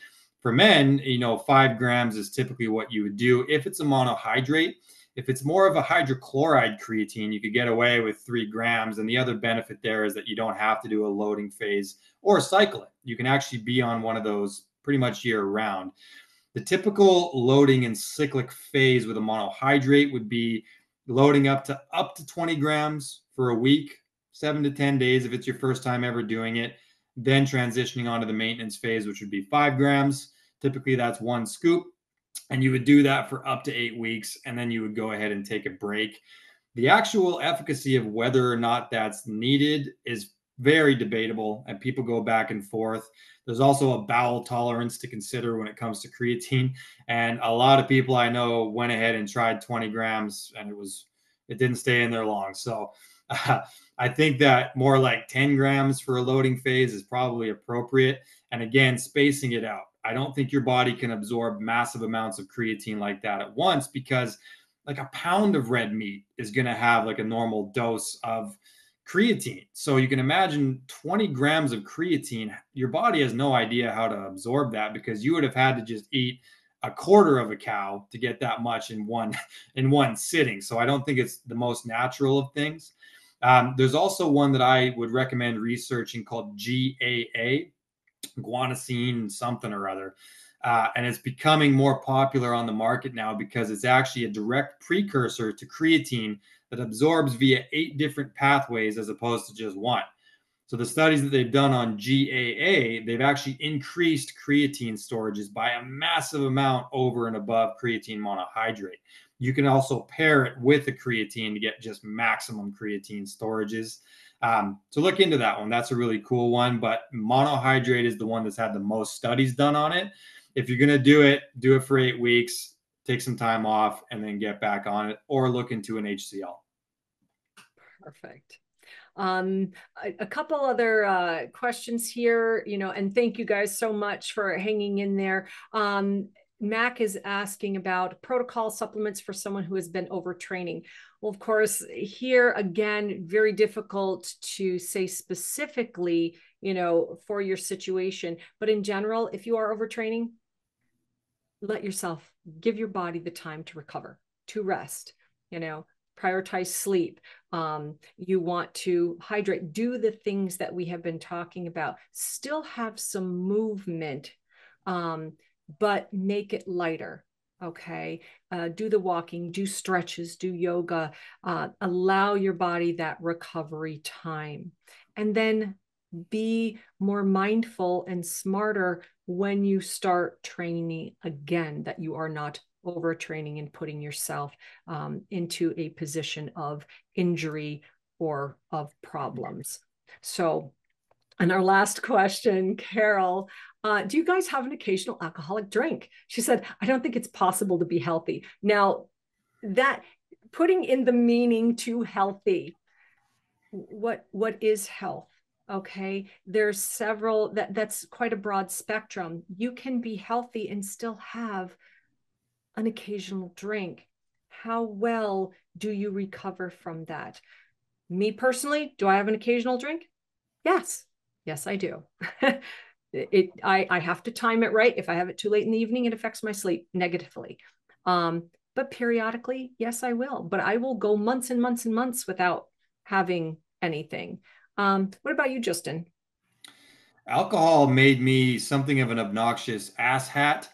For men, 5 grams is typically what you would do if it's a monohydrate. If it's more of a hydrochloride creatine, you could get away with 3 grams. And the other benefit there is that you don't have to do a loading phase or cycle it. You can actually be on one of those pretty much year round. The typical loading and cyclic phase with a monohydrate would be loading up to 20 grams for a week, 7 to 10 days if it's your first time ever doing it, then transitioning onto the maintenance phase, which would be 5 grams. Typically, that's one scoop. And you would do that for up to 8 weeks, and then you would go ahead and take a break. The actual efficacy of whether or not that's needed is very debatable, and people go back and forth. There's also a bowel tolerance to consider when it comes to creatine, and a lot of people I know went ahead and tried 20 grams, and it didn't stay in there long. So I think that more like 10 grams for a loading phase is probably appropriate. And again, spacing it out. I don't think your body can absorb massive amounts of creatine like that at once because like a pound of red meat is going to have like a normal dose of creatine. So you can imagine 20 grams of creatine, your body has no idea how to absorb that, because you would have had to just eat a quarter of a cow to get that much in one in one sitting. So I don't think it's the most natural of things. There's also one that I would recommend researching called GAA, guanosine something or other. And it's becoming more popular on the market now because it's actually a direct precursor to creatine that absorbs via 8 different pathways as opposed to just one. So the studies that they've done on GAA, they've actually increased creatine storages by a massive amount over and above creatine monohydrate. You can also pair it with the creatine to get just maximum creatine storages. So look into that one. That's a really cool one. But monohydrate is the one that's had the most studies done on it. If you're going to do it for 8 weeks, take some time off, and then get back on it, or look into an HCL. Perfect. A couple other questions here, and thank you guys so much for hanging in there. Mac is asking about protocol supplements for someone who has been overtraining. Well, of course, here again, very difficult to say specifically, for your situation. But in general, if you are overtraining, give your body the time to recover, to rest, prioritize sleep. You want to hydrate, do the things that we have been talking about, still have some movement, but make it lighter. Okay. Do the walking, do stretches, do yoga, allow your body that recovery time. And then be more mindful and smarter when you start training again, that you are not overtraining and putting yourself into a position of injury or of problems. So, and our last question, Carol, do you guys have an occasional alcoholic drink? She said, I don't think it's possible to be healthy. Now, that putting in the meaning to healthy, what is health? Okay, there's several, that's quite a broad spectrum. You can be healthy and still have an occasional drink. How well do you recover from that? Me personally, do I have an occasional drink? Yes. Yes, I do. I have to time it right. If I have it too late in the evening, it affects my sleep negatively. But periodically, yes, I will. But I will go months and months and months without having anything. What about you, Justin? Alcohol made me something of an obnoxious asshat.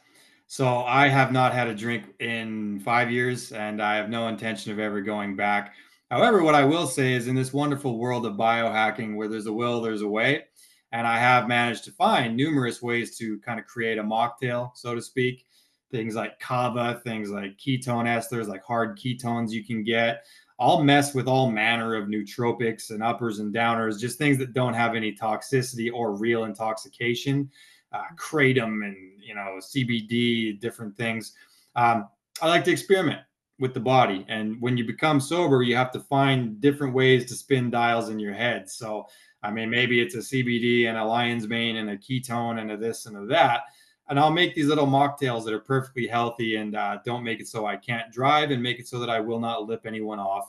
So I have not had a drink in 5 years, and I have no intention of ever going back. However, what I will say is, in this wonderful world of biohacking where there's a will, there's a way. And I have managed to find numerous ways to kind of create a mocktail, so to speak. Things like kava, things like ketone esters, like hard ketones you can get. I'll mess with all manner of nootropics and uppers and downers, just things that don't have any toxicity or real intoxication. Kratom and CBD, different things. I like to experiment with the body, and when you become sober, you have to find different ways to spin dials in your head. So, I mean, maybe it's a CBD and a lion's mane and a ketone and a this and a that. And I'll make these little mocktails that are perfectly healthy, and don't make it so I can't drive, and make it so that I will not lip anyone off.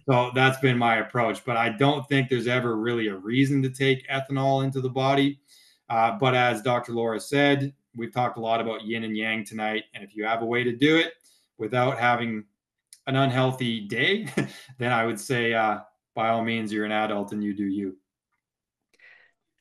So that's been my approach. But I don't think there's ever really a reason to take ethanol into the body. But as Dr. Laura said, we've talked a lot about yin and yang tonight. And if you have a way to do it without having an unhealthy day, then I would say, by all means, you're an adult and you do you.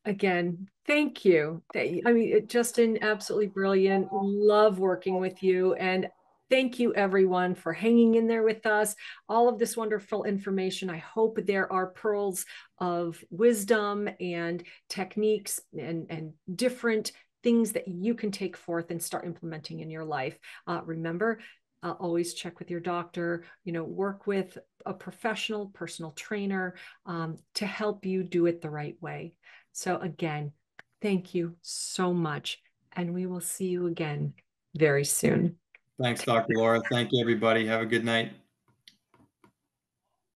Again, thank you. I mean, Justin, absolutely brilliant. Love working with you. And thank you, everyone, for hanging in there with us. All of this wonderful information. I hope there are pearls of wisdom and techniques and different things that you can take forth and start implementing in your life. Remember, always check with your doctor, work with a professional personal trainer to help you do it the right way. So again, thank you so much. And we will see you again very soon. Thanks, Dr. Laura. Thank you, everybody. Have a good night.